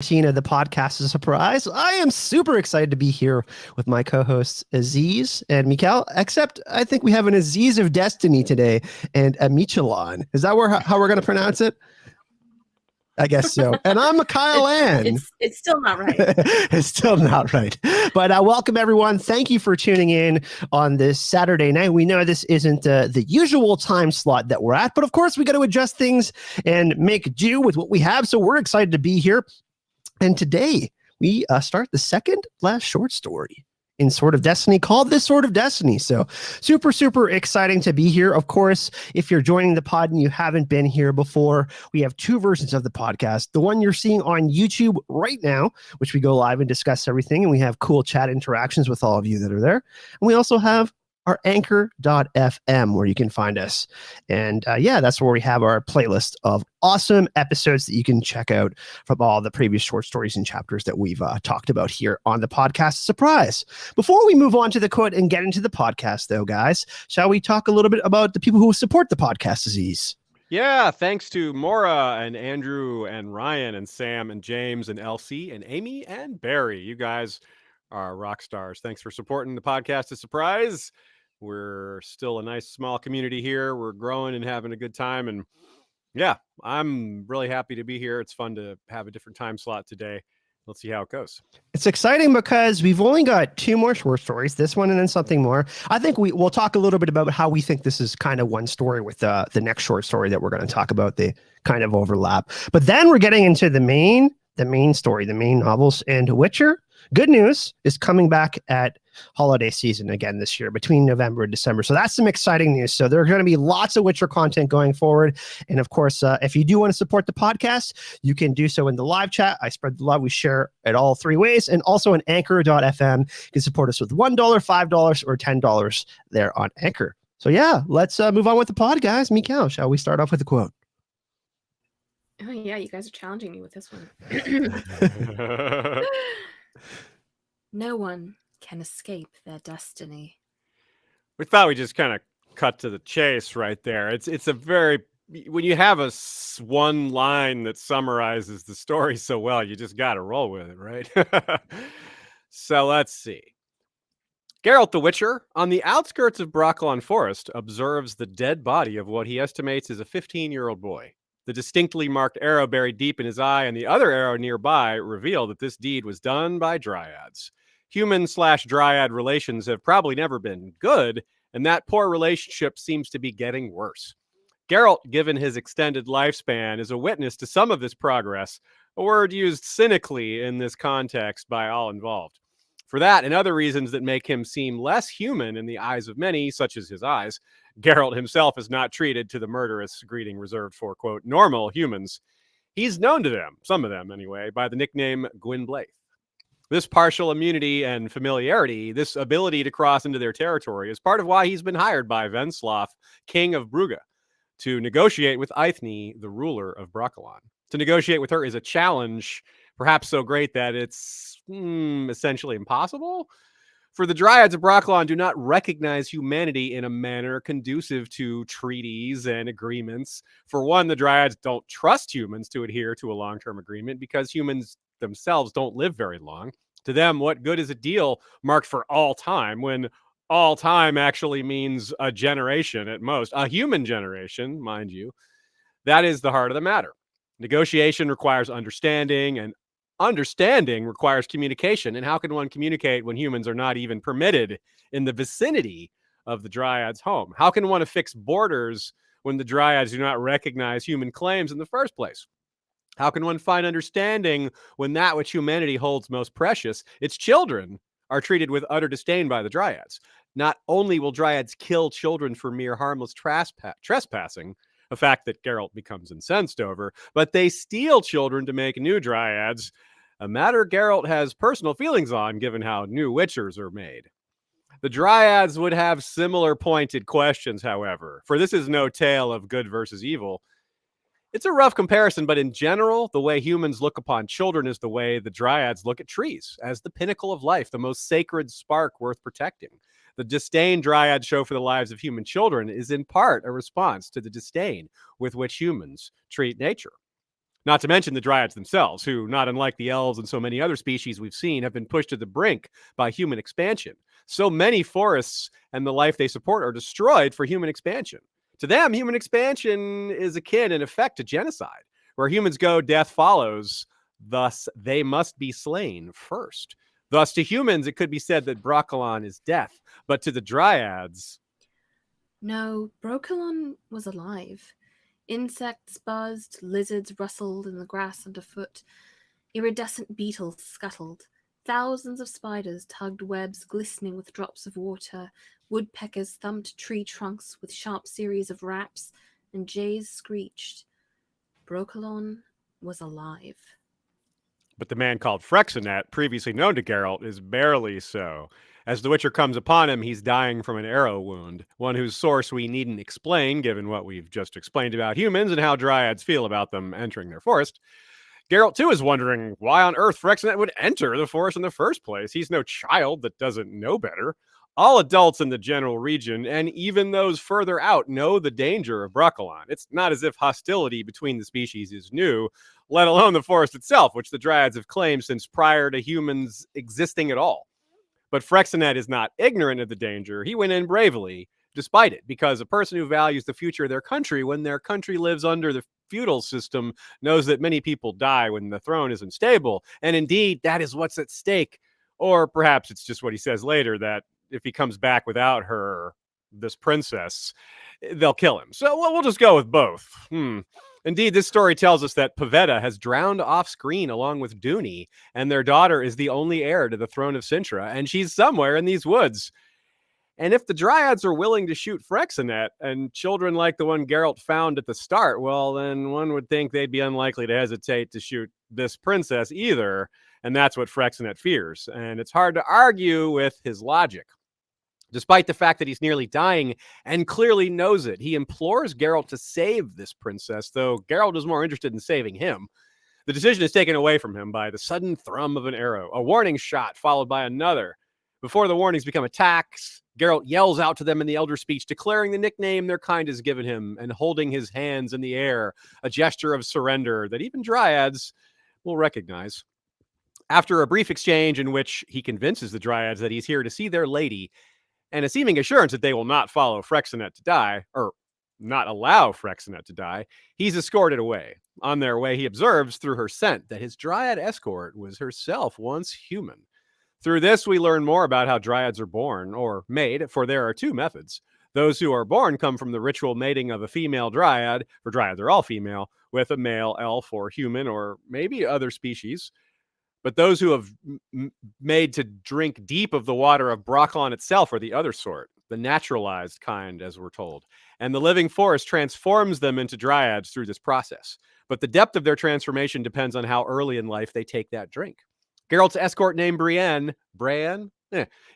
Tina, the podcast is a surprise. I am super excited to be here with my co-hosts Aziz and Mikhail, except I think we have an Aziz of Destiny today and a Michelon. Is that how we're going to pronounce it? I guess so. And I'm Mikhail Ann. It's still not right. It's still not right. But welcome, everyone. Thank you for tuning in on this Saturday night. We know this isn't the usual time slot that we're at, but of course, we got to adjust things and make do with what we have. So we're excited to be here. And today we start the second last short story in Sword of Destiny called This Sword of Destiny. So super, super exciting to be here. Of course, if you're joining the pod and you haven't been here before, we have two versions of the podcast. The one you're seeing on YouTube right now, which we go live and discuss everything. And we have cool chat interactions with all of you that are there. And we also have our anchor.fm where you can find us. And that's where we have our playlist of awesome episodes that you can check out from all the previous short stories and chapters that we've talked about here on the podcast. Surprise. Before we move on to the quote and get into the podcast, though, guys, shall we talk a little bit about the people who support the podcast, Aziz? Yeah, thanks to Maura and Andrew and Ryan and Sam and James and Elsie and Amy and Barry. You guys are rock stars. Thanks for supporting the podcast. A surprise. We're still a nice small community here. We're growing and having a good time. And yeah, I'm really happy to be here. It's fun to have a different time slot today. Let's see how it goes. It's exciting because we've only got two more short stories, this one and then something more. I think we'll talk a little bit about how we think this is kind of one story with the next short story that we're going to talk about. They kind of overlap. But then we're getting into the main story, the main novels. And Witcher, good news, is coming back at holiday season again this year between November and December. So that's some exciting news. So there are going to be lots of Witcher content going forward. And of course, if you do want to support the podcast, you can do so in the live chat. I spread the love. We share it all three ways. And also on anchor.fm, you can support us with $1, $5, or $10 there on Anchor. So yeah, let's move on with the pod, guys. Mikhail, shall we start off with a quote? Oh yeah, you guys are challenging me with this one. No one can escape their destiny. We thought we just kind of cut to the chase right there. It's a very, when you have one line that summarizes the story so well, you just got to roll with it, right? So let's see. Geralt the Witcher, on the outskirts of Brokilon Forest, observes the dead body of what he estimates is a 15-year-old boy. The distinctly marked arrow buried deep in his eye and the other arrow nearby reveal that this deed was done by dryads. Human/dryad relations have probably never been good, and that poor relationship seems to be getting worse. Geralt, given his extended lifespan, is a witness to some of this progress, a word used cynically in this context by all involved. For that and other reasons that make him seem less human in the eyes of many, such as his eyes, Geralt himself is not treated to the murderous greeting reserved for, quote, normal humans. He's known to them, some of them anyway, by the nickname Gwynblaith. This partial immunity and familiarity, this ability to cross into their territory, is part of why he's been hired by Venslav, king of Brugge, to negotiate with Eithne, the ruler of Brokilon. To negotiate with her is a challenge, perhaps so great that it's essentially impossible. For the dryads of Brokilon do not recognize humanity in a manner conducive to treaties and agreements. For one, the dryads don't trust humans to adhere to a long-term agreement because humans themselves don't live very long. To them, what good is a deal marked for all time when all time actually means a generation at most, a human generation, mind you? That is the heart of the matter. Negotiation requires understanding, and understanding requires communication. And how can one communicate when humans are not even permitted in the vicinity of the dryads' home? How can one affix borders when the dryads do not recognize human claims in the first place? How can one find understanding when that which humanity holds most precious, its children, are treated with utter disdain by the dryads? Not only will dryads kill children for mere harmless trespassing, a fact that Geralt becomes incensed over, but they steal children to make new dryads, a matter Geralt has personal feelings on given how new witchers are made. The dryads would have similar pointed questions, however, for this is no tale of good versus evil. It's a rough comparison, but in general, the way humans look upon children is the way the dryads look at trees, as the pinnacle of life, the most sacred spark worth protecting. The disdain dryads show for the lives of human children is in part a response to the disdain with which humans treat nature. Not to mention the dryads themselves, who, not unlike the elves and so many other species we've seen, have been pushed to the brink by human expansion. So many forests and the life they support are destroyed for human expansion. To them, human expansion is akin, in effect, to genocide. Where humans go, death follows. Thus, they must be slain first. Thus, to humans, it could be said that Brokilon is death, but to the dryads... No, Brokilon was alive. Insects buzzed, lizards rustled in the grass underfoot, iridescent beetles scuttled, thousands of spiders tugged webs glistening with drops of water, woodpeckers thumped tree trunks with sharp series of raps, and jays screeched. Brokilon was alive. But the man called Frexinet, previously known to Geralt, is barely so. As the Witcher comes upon him, he's dying from an arrow wound, one whose source we needn't explain, given what we've just explained about humans and how dryads feel about them entering their forest. Geralt, too, is wondering why on earth Frexinet would enter the forest in the first place. He's no child that doesn't know better. All adults in the general region, and even those further out, know the danger of Brokilon. It's not as if hostility between the species is new, let alone the forest itself, which the dryads have claimed since prior to humans existing at all. But Frexinet is not ignorant of the danger. He went in bravely, despite it, because a person who values the future of their country when their country lives under the feudal system knows that many people die when the throne isn't stable. And indeed, that is what's at stake. Or perhaps it's just what he says later, that if he comes back without her, this princess, they'll kill him. So we'll just go with both. Indeed, this story tells us that Pavetta has drowned off screen along with Dooney, and their daughter is the only heir to the throne of Sintra, and she's somewhere in these woods. And if the dryads are willing to shoot Frexinet and children like the one Geralt found at the start, well, then one would think they'd be unlikely to hesitate to shoot this princess either. And that's what Frexinet fears. And it's hard to argue with his logic. Despite the fact that he's nearly dying and clearly knows it, he implores Geralt to save this princess, though Geralt is more interested in saving him. The decision is taken away from him by the sudden thrum of an arrow, a warning shot followed by another. Before the warnings become attacks, Geralt yells out to them in the Elder speech, declaring the nickname their kind has given him and holding his hands in the air, a gesture of surrender that even dryads will recognize. After a brief exchange in which he convinces the dryads that he's here to see their lady, and a seeming assurance that they will not follow Frexinet to die, or not allow Frexinet to die, he's escorted away. On their way, he observes through her scent that his dryad escort was herself once human. Through this, we learn more about how dryads are born, or made, for there are two methods. Those who are born come from the ritual mating of a female dryad, for dryads are all female, with a male elf or human, or maybe other species. But those who have made to drink deep of the water of Brokilon itself are the other sort, the naturalized kind, as we're told. And the living forest transforms them into dryads through this process. But the depth of their transformation depends on how early in life they take that drink. Geralt's escort named Brienne,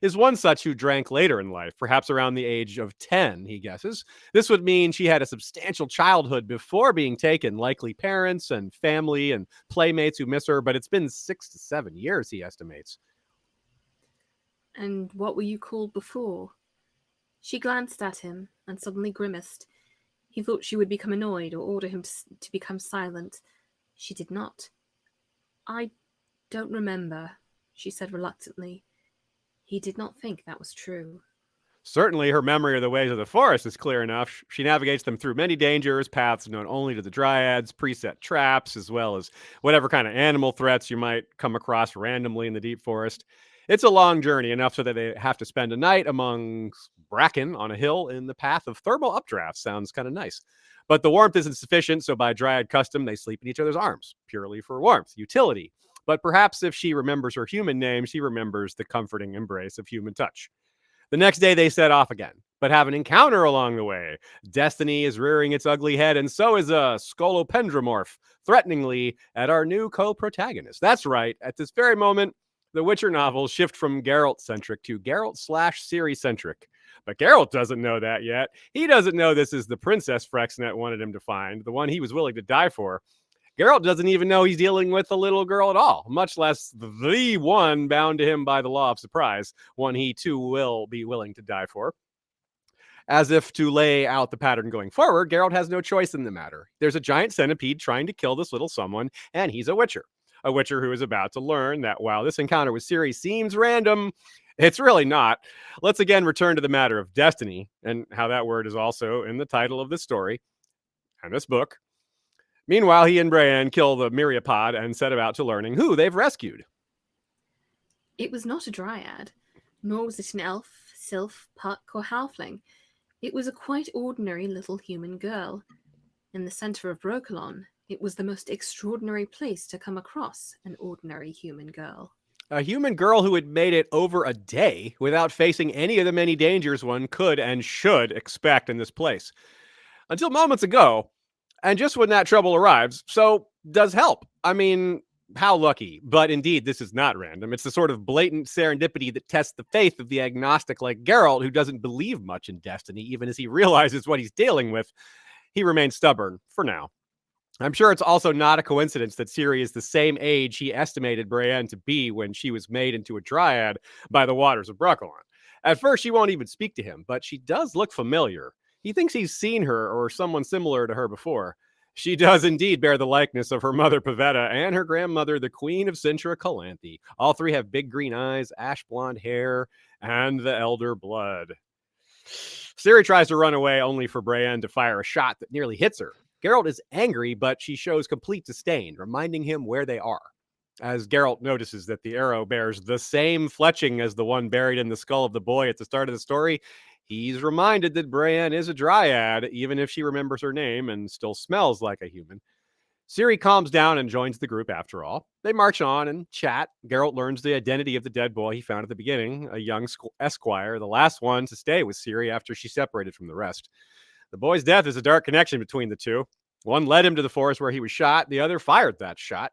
is one such who drank later in life, perhaps around the age of 10, he guesses. This would mean she had a substantial childhood before being taken, likely parents and family and playmates who miss her, but it's been 6 to 7 years, he estimates. And what were you called before? She glanced at him and suddenly grimaced. He thought she would become annoyed or order him to become silent. She did not. I don't remember, she said reluctantly. He did not think that was true. Certainly, her memory of the ways of the forest is clear enough. She navigates them through many dangers, paths known only to the dryads, preset traps, as well as whatever kind of animal threats you might come across randomly in the deep forest. It's a long journey, enough so that they have to spend a night among bracken on a hill in the path of thermal updrafts. Sounds kind of nice. But the warmth isn't sufficient, so by dryad custom, they sleep in each other's arms, purely for warmth, utility. But perhaps if she remembers her human name, she remembers the comforting embrace of human touch. The next day, they set off again, but have an encounter along the way. Destiny is rearing its ugly head, and so is a scolopendromorph, threateningly at our new co-protagonist. That's right, at this very moment, the Witcher novels shift from Geralt-centric to Geralt/Ciri-centric. But Geralt doesn't know that yet. He doesn't know this is the princess Frexinet wanted him to find, the one he was willing to die for. Geralt doesn't even know he's dealing with a little girl at all, much less the one bound to him by the law of surprise, one he too will be willing to die for. As if to lay out the pattern going forward, Geralt has no choice in the matter. There's a giant centipede trying to kill this little someone, and he's a witcher. A witcher who is about to learn that while this encounter with Ciri seems random, it's really not. Let's again return to the matter of destiny, and how that word is also in the title of this story and this book. Meanwhile, he and Brienne kill the myriapod and set about to learning who they've rescued. It was not a dryad, nor was it an elf, sylph, puck, or halfling. It was a quite ordinary little human girl. In the center of Brokilon, it was the most extraordinary place to come across an ordinary human girl. A human girl who had made it over a day without facing any of the many dangers one could and should expect in this place. Until moments ago, and just when that trouble arrives, so does help. I mean, how lucky. But indeed, this is not random. It's the sort of blatant serendipity that tests the faith of the agnostic like Geralt, who doesn't believe much in destiny, even as he realizes what he's dealing with. He remains stubborn, for now. I'm sure it's also not a coincidence that Ciri is the same age he estimated Brienne to be when she was made into a dryad by the waters of Brokilon. At first, she won't even speak to him, but she does look familiar. He thinks he's seen her or someone similar to her before. She does indeed bear the likeness of her mother Pavetta and her grandmother, the Queen of Cintra Calanthe. All three have big green eyes, ash blonde hair, and the elder blood. Ciri tries to run away, only for Brienne to fire a shot that nearly hits her. Geralt is angry, but she shows complete disdain, reminding him where they are. As Geralt notices that the arrow bears the same fletching as the one buried in the skull of the boy at the start of the story, he's reminded that Brienne is a dryad, even if she remembers her name and still smells like a human. Ciri calms down and joins the group after all. They march on and chat. Geralt learns the identity of the dead boy he found at the beginning, a young esquire, the last one to stay with Ciri after she separated from the rest. The boy's death is a dark connection between the two. One led him to the forest where he was shot. The other fired that shot.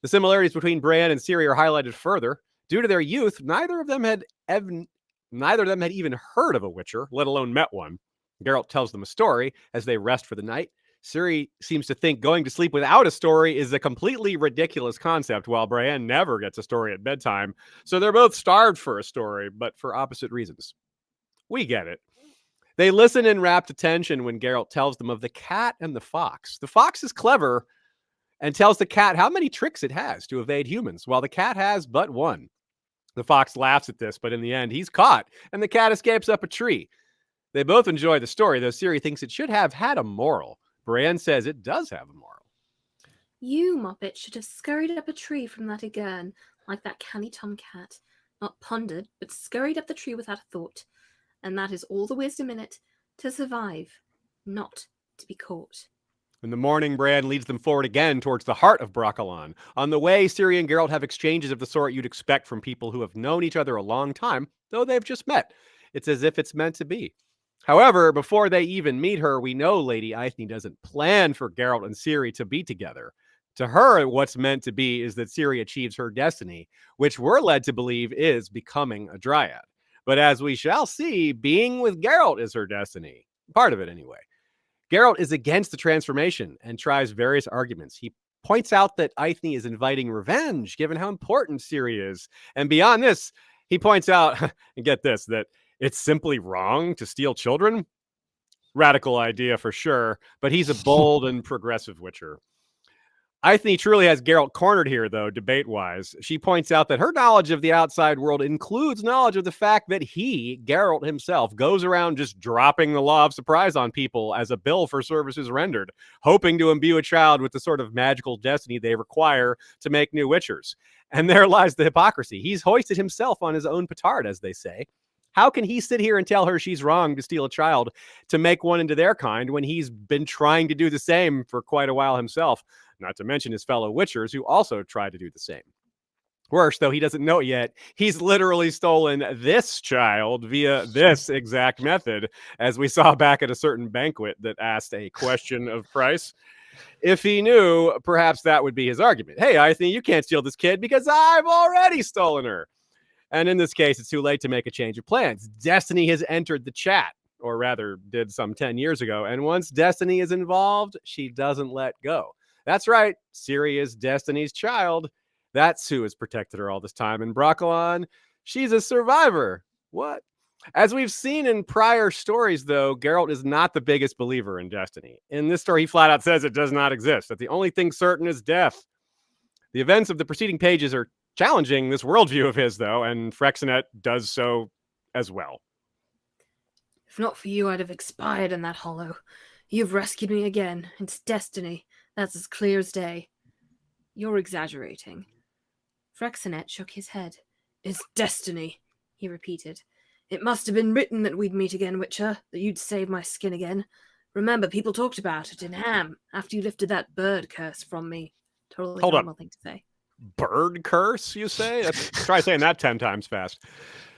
The similarities between Brienne and Ciri are highlighted further. Due to their youth, neither of them had even heard of a witcher, let alone met one. Geralt tells them a story as they rest for the night. Ciri seems to think going to sleep without a story is a completely ridiculous concept, while Brienne never gets a story at bedtime. So they're both starved for a story, but for opposite reasons. We get it. They listen in rapt attention when Geralt tells them of the cat and the fox. The fox is clever and tells the cat how many tricks it has to evade humans, while the cat has but one. The fox laughs at this, but in the end, he's caught, and the cat escapes up a tree. They both enjoy the story, though Ciri thinks it should have had a moral. Brienne says it does have a moral. You, Moppet, should have scurried up a tree from that again, like that canny tomcat. Not pondered, but scurried up the tree without a thought. And that is all the wisdom in it, to survive, not to be caught. In the morning, Brienne leads them forward again towards the heart of Brokilon. On the way, Ciri and Geralt have exchanges of the sort you'd expect from people who have known each other a long time, though they've just met. It's as if it's meant to be. However, before they even meet her, we know Lady Aithne doesn't plan for Geralt and Ciri to be together. To her, what's meant to be is that Ciri achieves her destiny, which we're led to believe is becoming a dryad. But as we shall see, being with Geralt is her destiny. Part of it, anyway. Geralt is against the transformation and tries various arguments. He points out that Aithne is inviting revenge, given how important Ciri is. And beyond this, he points out, and get this, that it's simply wrong to steal children. Radical idea for sure, but he's a bold and progressive witcher. Aithne truly has Geralt cornered here, though, debate-wise. She points out that her knowledge of the outside world includes knowledge of the fact that he, Geralt himself, goes around just dropping the law of surprise on people as a bill for services rendered, hoping to imbue a child with the sort of magical destiny they require to make new witchers. And there lies the hypocrisy. He's hoisted himself on his own petard, as they say. How can he sit here and tell her she's wrong to steal a child to make one into their kind when he's been trying to do the same for quite a while himself? Not to mention his fellow witchers who also try to do the same. Worse, though he doesn't know it yet, he's literally stolen this child via this exact method, as we saw back at a certain banquet that asked a question of price. If he knew, perhaps that would be his argument. Hey, Aithne, you can't steal this kid because I've already stolen her. And in this case, it's too late to make a change of plans. Destiny has entered the chat, or rather did some 10 years ago. And once Destiny is involved, she doesn't let go. That's right. Ciri is Destiny's child. That's who has protected her all this time. In Brokilon, she's a survivor. What? As we've seen in prior stories, though, Geralt is not the biggest believer in destiny. In this story, he flat out says it does not exist, that the only thing certain is death. The events of the preceding pages are challenging this worldview of his, though, and Frexinet does so as well. If not for you, I'd have expired in that hollow. You've rescued me again. It's destiny. That's as clear as day. You're exaggerating. Frexinet shook his head. It's destiny, he repeated. It must have been written that we'd meet again, Witcher, that you'd save my skin again. Remember, people talked about it in Ham after you lifted that bird curse from me. Totally normal thing to say. Bird curse, you say? Try saying that 10 times fast.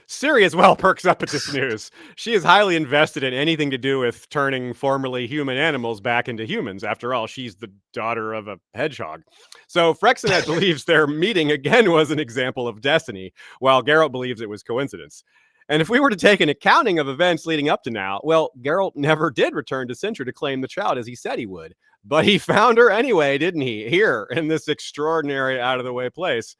Ciri as well perks up at this news. She is highly invested in anything to do with turning formerly human animals back into humans. After all, she's the daughter of a hedgehog. So Frexinet believes their meeting again was an example of destiny, while Geralt believes it was coincidence. And if we were to take an accounting of events leading up to now, well, Geralt never did return to Cintra to claim the child as he said he would. But he found her anyway, didn't he? Here, in this extraordinary out-of-the-way place.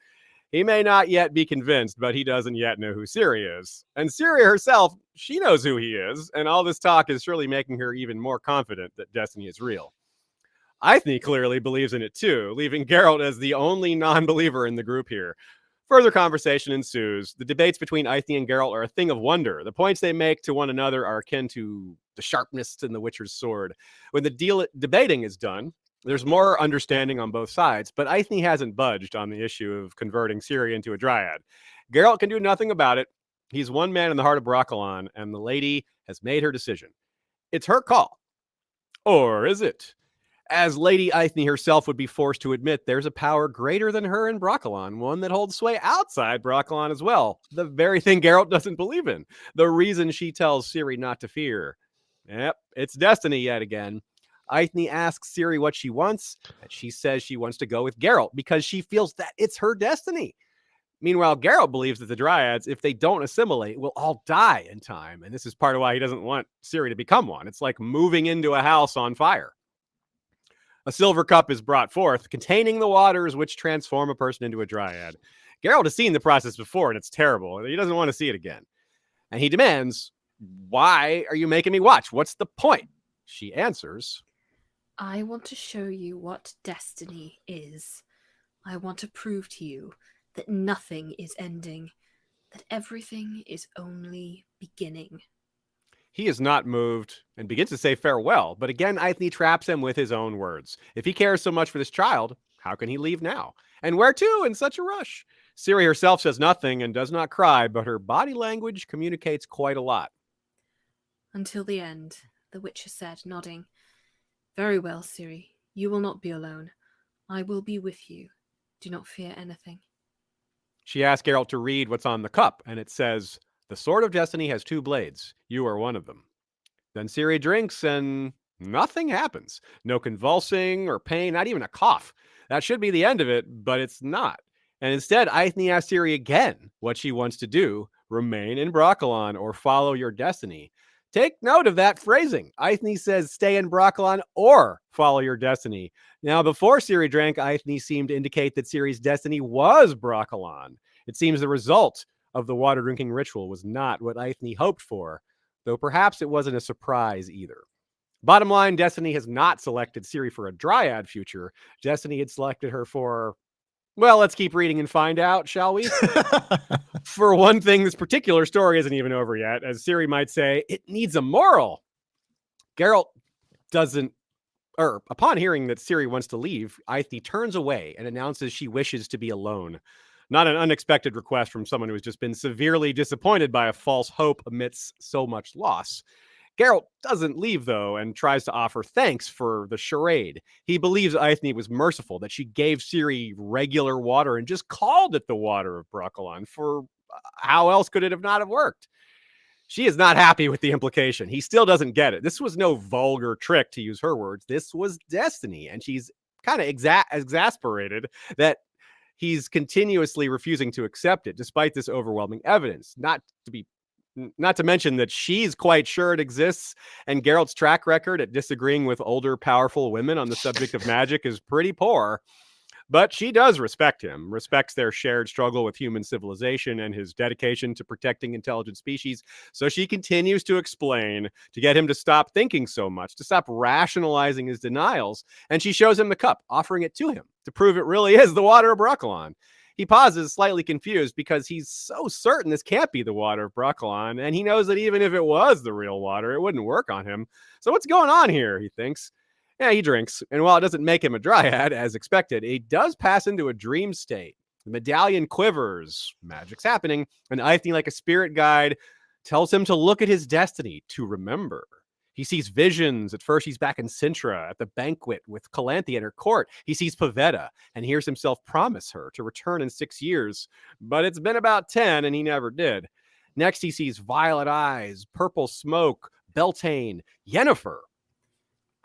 He may not yet be convinced, but he doesn't yet know who Ciri is. And Ciri herself, she knows who he is, and all this talk is surely making her even more confident that destiny is real. Eithne clearly believes in it too, leaving Geralt as the only non-believer in the group here. Further conversation ensues. The debates between Eithne and Geralt are a thing of wonder. The points they make to one another are akin to the sharpness in the Witcher's sword. When the debating is done, there's more understanding on both sides, but Eithne hasn't budged on the issue of converting Ciri into a dryad. Geralt can do nothing about it. He's one man in the heart of Brokilon, and the lady has made her decision. It's her call. Or is it? As Lady Eithne herself would be forced to admit, there's a power greater than her in Brokilon, one that holds sway outside Brokilon as well. The very thing Geralt doesn't believe in. The reason she tells Ciri not to fear. Yep, it's destiny yet again. Eithne asks Ciri what she wants, and she says she wants to go with Geralt because she feels that it's her destiny. Meanwhile, Geralt believes that the dryads, if they don't assimilate, will all die in time, and this is part of why he doesn't want Ciri to become one. It's like moving into a house on fire. A silver cup is brought forth, containing the waters which transform a person into a dryad. Geralt has seen the process before, and it's terrible. He doesn't want to see it again. And he demands, "Why are you making me watch? What's the point?" She answers, I want to show you what destiny is. I want to prove to you that nothing is ending, that everything is only beginning. He is not moved and begins to say farewell, but again, Eithne traps him with his own words. If he cares so much for this child, how can he leave now? And where to in such a rush? Ciri herself says nothing and does not cry, but her body language communicates quite a lot. Until the end, the Witcher said, nodding. Very well, Ciri. You will not be alone. I will be with you. Do not fear anything. She asks Geralt to read what's on the cup, and it says, "The sword of destiny has 2 blades. You are one of them." Then Ciri drinks, and nothing happens. No convulsing or pain, not even a cough. That should be the end of it, but it's not. And instead, Eithne asks Ciri again what she wants to do: remain in Brokilon or follow your destiny. Take note of that phrasing. Eithne says stay in Brokilon or follow your destiny. Now, before Ciri drank, Eithne seemed to indicate that Ciri's destiny was Brokilon. It seems the result of the water drinking ritual was not what Eithne hoped for, though perhaps it wasn't a surprise either. Bottom line, Destiny has not selected Ciri for a dryad future. Destiny had selected her for, well, let's keep reading and find out, shall we? For one thing, this particular story isn't even over yet. As Ciri might say, it needs a moral. Geralt doesn't, upon hearing that Ciri wants to leave, Eithne turns away and announces she wishes to be alone. Not an unexpected request from someone who has just been severely disappointed by a false hope amidst so much loss. Geralt doesn't leave, though, and tries to offer thanks for the charade. He believes Eithne was merciful, that she gave Ciri regular water and just called it the water of Brokilon, for how else could it have not have worked? She is not happy with the implication. He still doesn't get it. This was no vulgar trick, to use her words. This was destiny, and she's kind of exasperated that he's continuously refusing to accept it, despite this overwhelming evidence. Not to mention that she's quite sure it exists, and Geralt's track record at disagreeing with older, powerful women on the subject of magic is pretty poor. But she does respect him, respects their shared struggle with human civilization and his dedication to protecting intelligent species. So she continues to explain to get him to stop thinking so much, to stop rationalizing his denials. And she shows him the cup, offering it to him to prove it really is the water of Brokilon. He pauses, slightly confused, because he's so certain this can't be the water of Brokilon, and he knows that even if it was the real water, it wouldn't work on him. So what's going on here, he thinks. Yeah, he drinks, and while it doesn't make him a dryad, as expected, he does pass into a dream state. The medallion quivers, magic's happening, and Eithne, like a spirit guide, tells him to look at his destiny, to remember. He sees visions. At first, he's back in Sintra at the banquet with Calanthe at her court. He sees Pavetta and hears himself promise her to return in 6 years. But it's been about 10, and he never did. Next, he sees violet eyes, purple smoke, Beltane, Yennefer.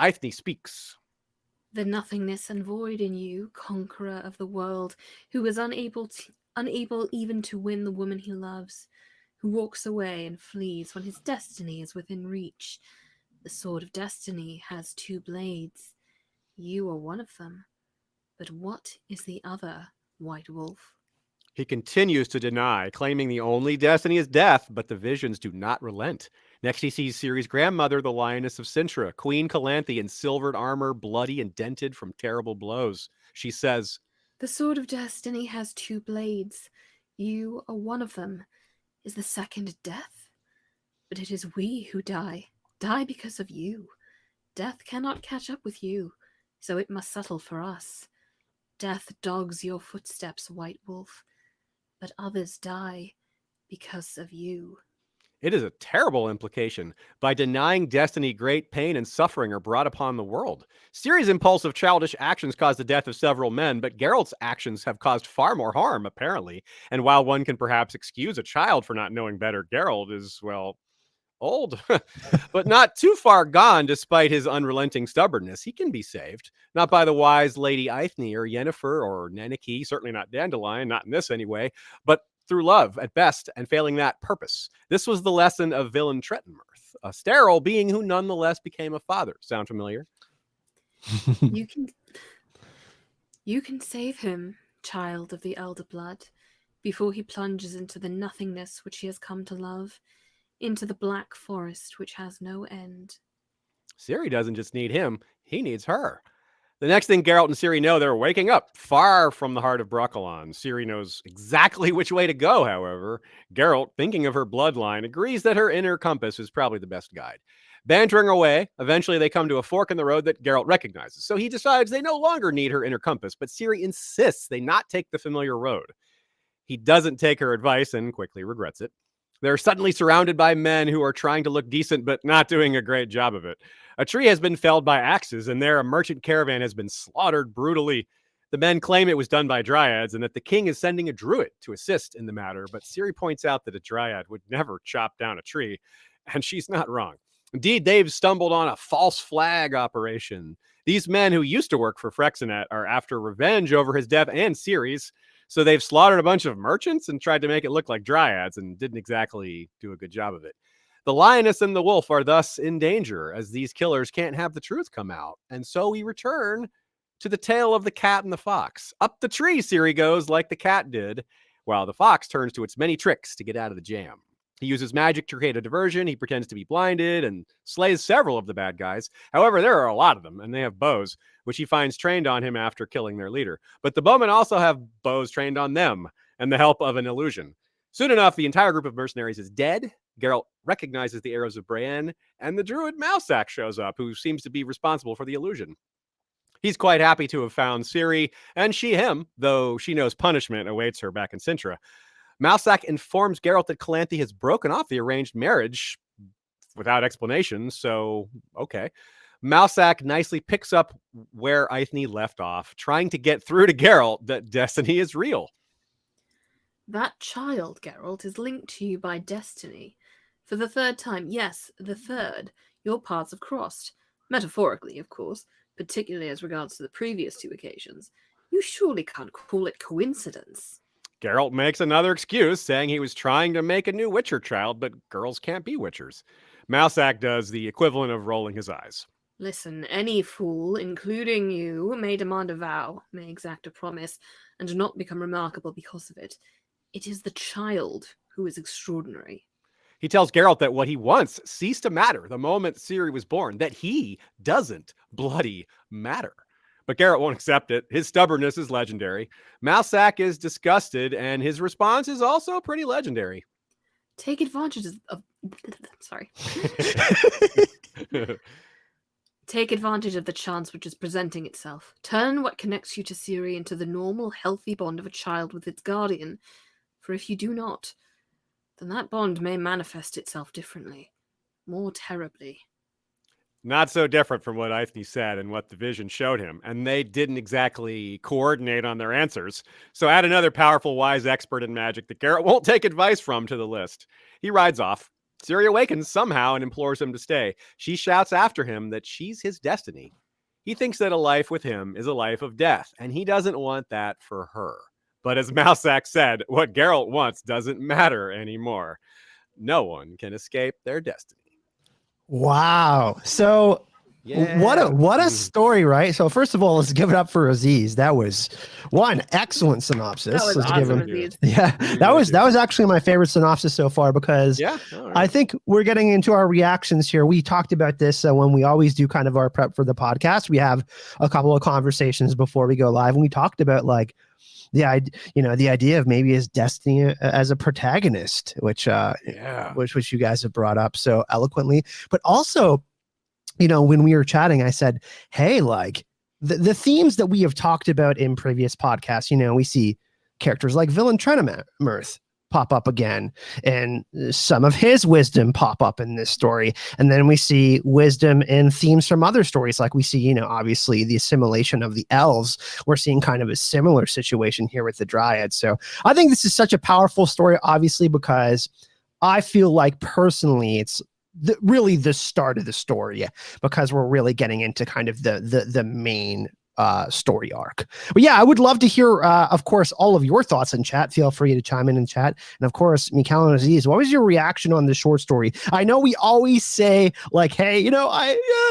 Eithne speaks. The nothingness and void in you, conqueror of the world, who is unable even to win the woman he loves, who walks away and flees when his destiny is within reach. The sword of destiny has 2 blades. You are one of them. But what is the other, White Wolf? He continues to deny, claiming the only destiny is death, but the visions do not relent. Next, he sees Ciri's grandmother, the Lioness of Sintra, Queen Calanthe, in silvered armor, bloody and dented from terrible blows. She says, The sword of destiny has 2 blades. You are one of them. Is the second death? But it is we who die because of you. Death cannot catch up with you, so it must settle for us. Death dogs your footsteps, White Wolf, but others die because of you. It is a terrible implication. By denying destiny, great pain and suffering are brought upon the world. Ciri's impulsive, childish actions caused the death of several men, but Geralt's actions have caused far more harm, apparently. And while one can perhaps excuse a child for not knowing better, Geralt is, well, old, but not too far gone despite his unrelenting stubbornness. He can be saved, not by the wise Lady Eithne or Yennefer or Nenike, certainly not Dandelion, not in this anyway, but through love at best, and failing that, purpose. This was the lesson of villain Trettenmirth, a sterile being who nonetheless became a father. Sound familiar? You can save him, child of the elder blood, before he plunges into the nothingness which he has come to love, into the black forest which has no end. Ciri doesn't just need him, he needs her. The next thing Geralt and Ciri know, they're waking up far from the heart of Brokilon. Ciri knows exactly which way to go, however. Geralt, thinking of her bloodline, agrees that her inner compass is probably the best guide. Bantering away, eventually they come to a fork in the road that Geralt recognizes. So he decides they no longer need her inner compass, but Ciri insists they not take the familiar road. He doesn't take her advice and quickly regrets it. They're suddenly surrounded by men who are trying to look decent, but not doing a great job of it. A tree has been felled by axes, and there a merchant caravan has been slaughtered brutally. The men claim it was done by dryads, and that the king is sending a druid to assist in the matter, but Ciri points out that a dryad would never chop down a tree, and she's not wrong. Indeed, they've stumbled on a false flag operation. These men who used to work for Frexinet are after revenge over his death and Ciri's. So they've slaughtered a bunch of merchants and tried to make it look like dryads and didn't exactly do a good job of it. The lioness and the wolf are thus in danger, as these killers can't have the truth come out. And so we return to the tale of the cat and the fox. Up the tree, Ciri goes like the cat did, while the fox turns to its many tricks to get out of the jam. He uses magic to create a diversion. He pretends to be blinded and slays several of the bad guys. However, there are a lot of them, and they have bows, which he finds trained on him after killing their leader. But the bowmen also have bows trained on them, and the help of an illusion. Soon enough, the entire group of mercenaries is dead. Geralt recognizes the arrows of Brienne, and the druid Mouseack shows up, who seems to be responsible for the illusion. He's quite happy to have found Ciri, and she him, though she knows punishment awaits her back in Sintra. Mouseack informs Geralt that Calanthe has broken off the arranged marriage without explanation, so okay. Mouseack nicely picks up where Eithne left off, trying to get through to Geralt that destiny is real. That child, Geralt, is linked to you by destiny. For the 3rd time, yes, the 3rd, your paths have crossed. Metaphorically, of course, particularly as regards to the previous 2 occasions. You surely can't call it coincidence. Geralt makes another excuse, saying he was trying to make a new Witcher child, but girls can't be Witchers. Mouseack does the equivalent of rolling his eyes. Listen, any fool, including you, may demand a vow, may exact a promise, and not become remarkable because of it. It is the child who is extraordinary. He tells Geralt that what he wants ceased to matter the moment Ciri was born, that he doesn't bloody matter. But Geralt won't accept it. His stubbornness is legendary. Mouseack is disgusted, and his response is also pretty legendary. Take advantage of sorry. Take advantage of the chance which is presenting itself. Turn what connects you to Ciri into the normal, healthy bond of a child with its guardian. For if you do not, then that bond may manifest itself differently, more terribly. Not so different from what Eithne said and what the vision showed him, and they didn't exactly coordinate on their answers. So add another powerful, wise expert in magic that Geralt won't take advice from to the list. He rides off. Ciri awakens somehow and implores him to stay. She shouts after him that she's his destiny. He thinks that a life with him is a life of death, and he doesn't want that for her. But as Mouseack said, what Geralt wants doesn't matter anymore. No one can escape their destiny. Wow. So what a story, right? So first of all, let's give it up for Aziz. That was one excellent synopsis. That was Let's give awesome, him, Aziz. yeah, that was actually my favorite synopsis so far because I think we're getting into our reactions here. We talked about this when we always do kind of our prep for the podcast. We have a couple of conversations before we go live, and we talked about like the idea of maybe his destiny as a protagonist, which you guys have brought up so eloquently, but also, when we were chatting, I said, hey, like the themes that we have talked about in previous podcasts, we see characters like Villain Trenemirth pop up again, and some of his wisdom pop up in this story. And then we see wisdom and themes from other stories. Like we see, obviously the assimilation of the elves. We're seeing kind of a similar situation here with the dryads. So I think this is such a powerful story, obviously, because I feel like personally it's really the start of the story, because we're really getting into kind of the main story arc. But yeah, I would love to hear, of course, all of your thoughts in chat. Feel free to chime in chat. And of course, Mikhail and Aziz, what was your reaction on the short story? I know we always say like, hey,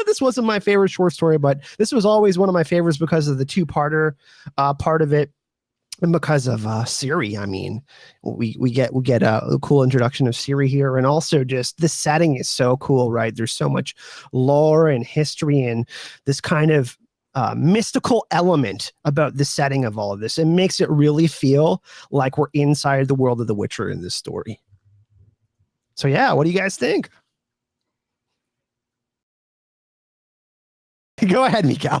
this wasn't my favorite short story, but this was always one of my favorites because of the two-parter part of it. And because of Ciri, I mean, we get a cool introduction of Ciri here, and also just the setting is so cool, right? There's so much lore and history and this kind of mystical element about the setting of all of this. It makes it really feel like we're inside the world of The Witcher in this story. So yeah, what do you guys think? Go ahead, Mikhail.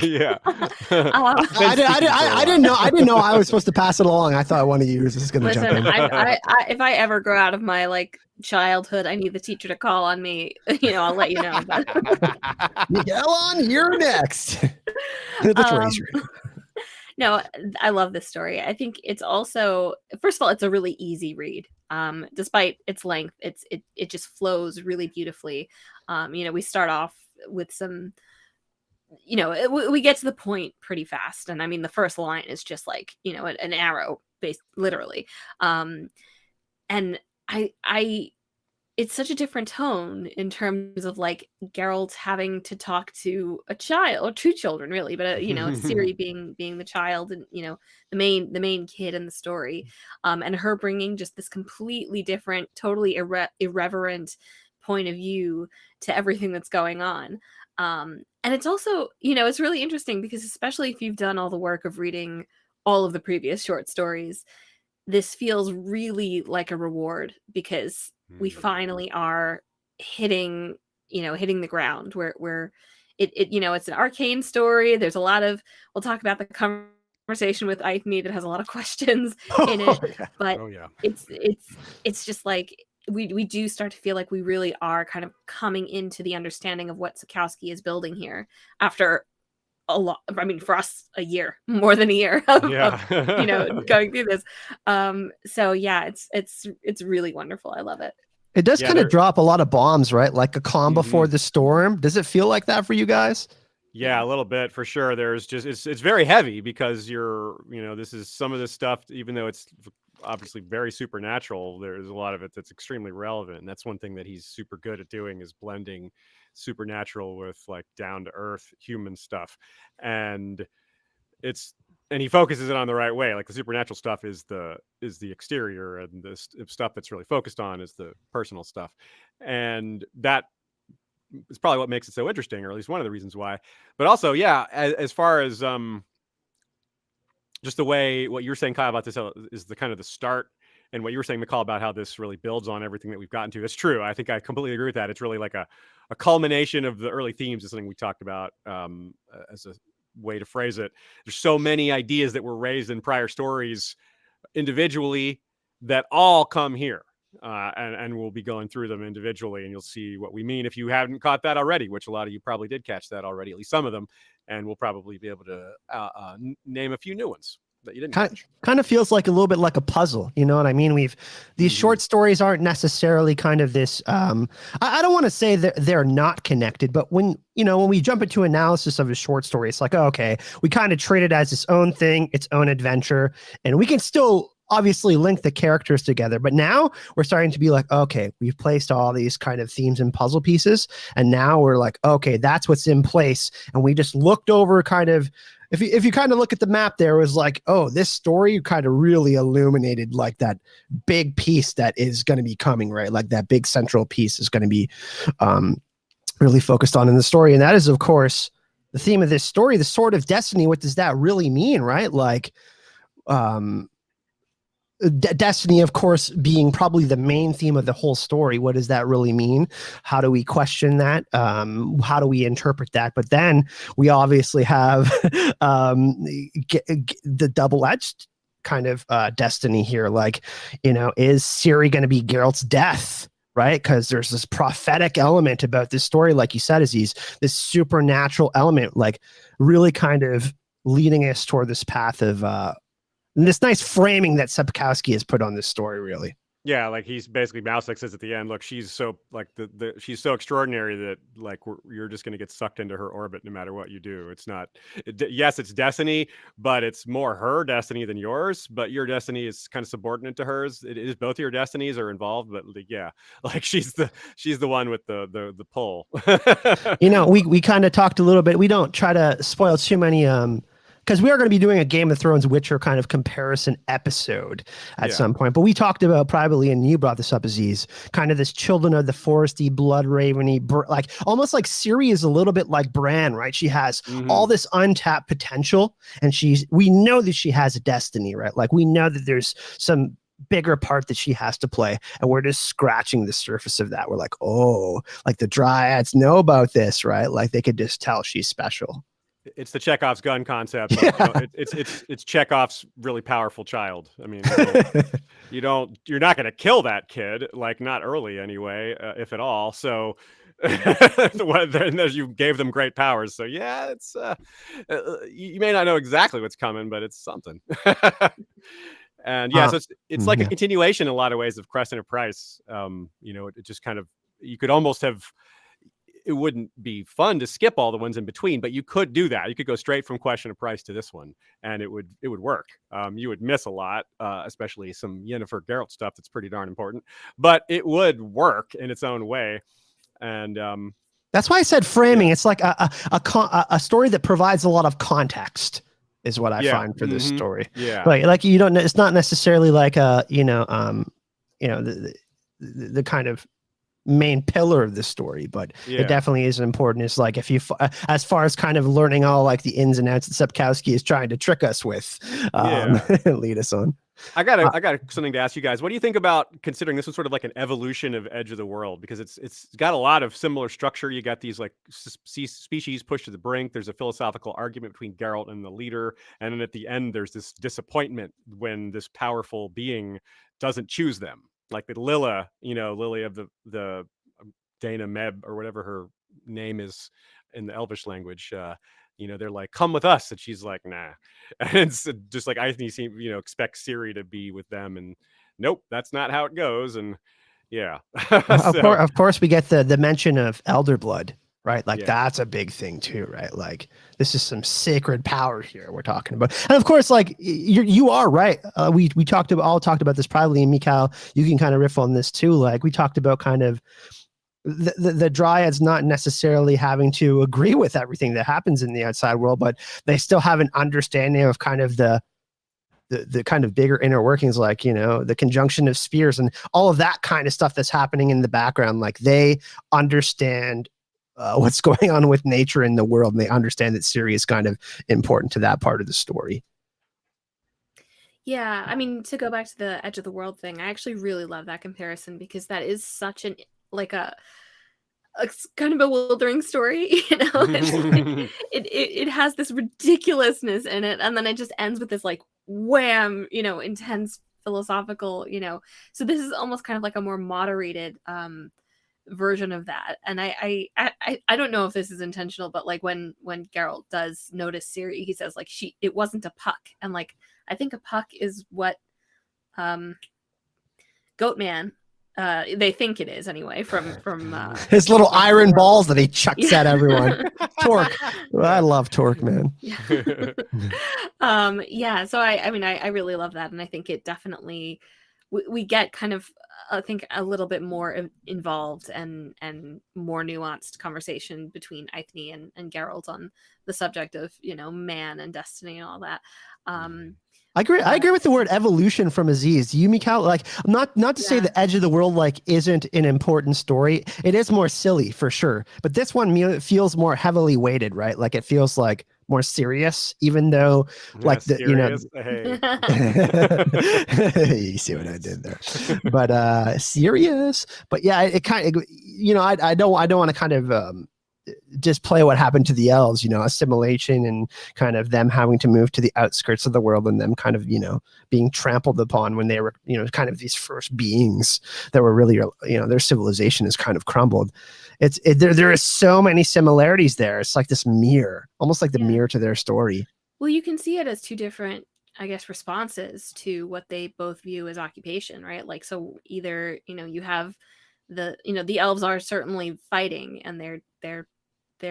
Yeah. I didn't know I was supposed to pass it along. I thought one of you was just going to jump in. If I ever grow out of my like childhood, I need the teacher to call on me. I'll let you know. Mikhail, you're next. Let's raise your hand. No, I love this story. I think it's also, first of all, it's a really easy read. Despite its length, it just flows really beautifully. We start off with some, we get to the point pretty fast. And I mean, the first line is just like, an arrow based literally. And it's such a different tone in terms of like Geralt having to talk to a child or two children really, but it's Ciri being the child and the main kid in the story, and her bringing just this completely different, totally irreverent point of view to everything that's going on. And it's also, it's really interesting because especially if you've done all the work of reading all of the previous short stories, this feels really like a reward because we finally are hitting the ground where it's an arcane story. There's a lot of, we'll talk about the conversation with Eithne that has a lot of questions in it, but it's just like, we do start to feel like we really are kind of coming into the understanding of what Sapkowski is building here after a lot. I mean, for us, a year, more than a year of going through this. So yeah, it's really wonderful. I love it. It does kind of drop a lot of bombs, right? Like a calm before the storm. Does it feel like that for you guys? Yeah, a little bit for sure. There's just it's very heavy because this is some of this stuff, even though it's obviously very supernatural, there's a lot of it that's extremely relevant. And that's one thing that he's super good at doing, is blending supernatural with like down to earth human stuff. And he focuses it on the right way. Like the supernatural stuff is the exterior, and the stuff that's really focused on is the personal stuff. And that is probably what makes it so interesting, or at least one of the reasons why. But also, yeah, as far as just the way what you're saying, Kyle, about this is the kind of the start, and what you were saying, McCall, about how this really builds on everything that we've gotten to. It's true. I think I completely agree with that. It's really like a culmination of the early themes, is something we talked about as a way to phrase it. There's so many ideas that were raised in prior stories individually that all come here. And we'll be going through them individually, and you'll see what we mean if you haven't caught that already, which a lot of you probably did catch that already, at least some of them. And we'll probably be able to name a few new ones that you didn't catch. Kind of feels like a little bit like a puzzle. You know what I mean? These short stories aren't necessarily kind of this, I don't want to say that they're not connected, but when we jump into analysis of a short story, it's like, oh, okay, we kind of treat it as its own thing, its own adventure, and we can still obviously link the characters together. But now we're starting to be like, okay, we've placed all these kind of themes and puzzle pieces, and now we're like, okay, that's what's in place. And we just looked over kind of, if you kind of look at the map, there was like, oh, this story kind of really illuminated like that big piece that is going to be coming, right? Like that big central piece is going to be really focused on in the story. And that is, of course, the theme of this story, the Sword of Destiny. What does that really mean, right? Like, destiny, of course, being probably the main theme of the whole story. What does that really mean? How do we question that? How do we interpret that? But then we obviously have the double-edged kind of destiny here. Like, is Ciri going to be Geralt's death? Right? Because there's this prophetic element about this story, like you said, Aziz, this supernatural element, like really kind of leading us toward this path of this nice framing that Sapkowski has put on this story, really. Yeah, like he's basically, Mouseack says at the end, look, she's so like she's so extraordinary that like you're just going to get sucked into her orbit no matter what you do. It's not, yes, it's destiny, but it's more her destiny than yours. But your destiny is kind of subordinate to hers. It is, both of your destinies are involved, but yeah, like she's the one with the pull. We kind of talked a little bit. We don't try to spoil too many because we are going to be doing a Game of Thrones Witcher kind of comparison episode at some point. But we talked about probably, and you brought this up, Aziz, kind of this Children of the Foresty, Blood Raveny, like almost like Ciri is a little bit like Bran, right? She has all this untapped potential, and we know that she has a destiny, right? Like we know that there's some bigger part that she has to play, and we're just scratching the surface of that. We're like, oh, like the Dryads know about this, right? Like they could just tell she's special. It's the Chekhov's gun concept. Like, it's Chekhov's really powerful child. I mean, you're not going to kill that kid, like not early anyway, if at all. So you gave them great powers. So yeah, it's you may not know exactly what's coming, but it's something. And yeah, so it's like a continuation in a lot of ways of Crescent of Price. It just kind of, you could almost have, it wouldn't be fun to skip all the ones in between, but you could do that. You could go straight from Question of Price to this one, and it would work. You would miss a lot, especially some Yennefer Geralt stuff that's pretty darn important, but it would work in its own way. And that's why I said framing. It's like a story that provides a lot of context is what I find for this story. Yeah, like you don't. It's not necessarily like the kind of main pillar of the story, but it definitely is important. It's like if you as far as kind of learning all like the ins and outs that Sapkowski is trying to trick us with, lead us on. I got something to ask you guys. What do you think about considering this was sort of like an evolution of Edge of the World? Because it's got a lot of similar structure. You got these like species pushed to the brink. There's a philosophical argument between Geralt and the leader, and then at the end there's this disappointment when this powerful being doesn't choose them. Like the Lily of the Dana Meb or whatever her name is in the Elvish language. They're like, come with us, and she's like, nah. And it's just like, I think expect Ciri to be with them, and nope, that's not how it goes. And yeah, of course, we get the mention of elder blood, right? Like that's a big thing too, right? Like this is some sacred power here we're talking about. And of course, like you are right. We talked about this probably, and Mikhail, you can kind of riff on this too. Like we talked about kind of the dryads not necessarily having to agree with everything that happens in the outside world, but they still have an understanding of kind of the kind of bigger inner workings, like, you know, the conjunction of spheres and all of that kind of stuff that's happening in the background. Like they understand what's going on with nature in the world, and they understand that Ciri is kind of important to that part of the story. Yeah, I mean, to go back to the edge of the world thing, I actually really love that comparison because that is such an like a kind of bewildering story, you know. It's like, it has this ridiculousness in it, and then it just ends with this like wham, you know, intense philosophical, you know. So this is almost kind of like a more moderated version of that. And I don't know if this is intentional, but like when Geralt does notice Ciri, he says like it wasn't a puck, and like I think a puck is what Goatman they think it is anyway from his little iron balls that he chucks at everyone. Torque. Well, I love Torque, man. Yeah, so I mean I really love that, and I think it definitely we get kind of I think a little bit more involved and more nuanced conversation between Eithne and Geralt on the subject of, you know, man and destiny and all that. I agree with the word evolution from Aziz. You, Mikhail, like not to say the edge of the world like isn't an important story. It is more silly for sure, but this one feels more heavily weighted, right? Like it feels like more serious, even though like the serious? You see what I did there, but serious. But yeah, it kind of, you know, I don't want to kind of just play what happened to the elves, you know, assimilation and kind of them having to move to the outskirts of the world, and them kind of, you know, being trampled upon when they were, you know, kind of these first beings that were really, you know, their civilization has kind of crumbled. There is so many similarities there. It's like this mirror, almost like the mirror to their story. Well, you can see it as two different, I guess, responses to what they both view as occupation, right? Like, so either, you know, you have the elves are certainly fighting, and they're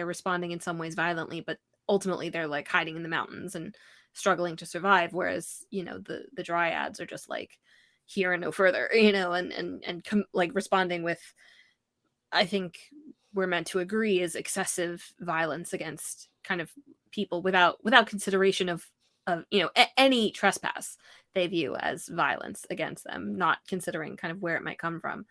responding in some ways violently, but ultimately they're like hiding in the mountains and struggling to survive, whereas, you know, the dryads are just like here and no further, you know, and like responding with, I think we're meant to agree, is excessive violence against kind of people without consideration of you know, any trespass they view as violence against them, not considering kind of where it might come from.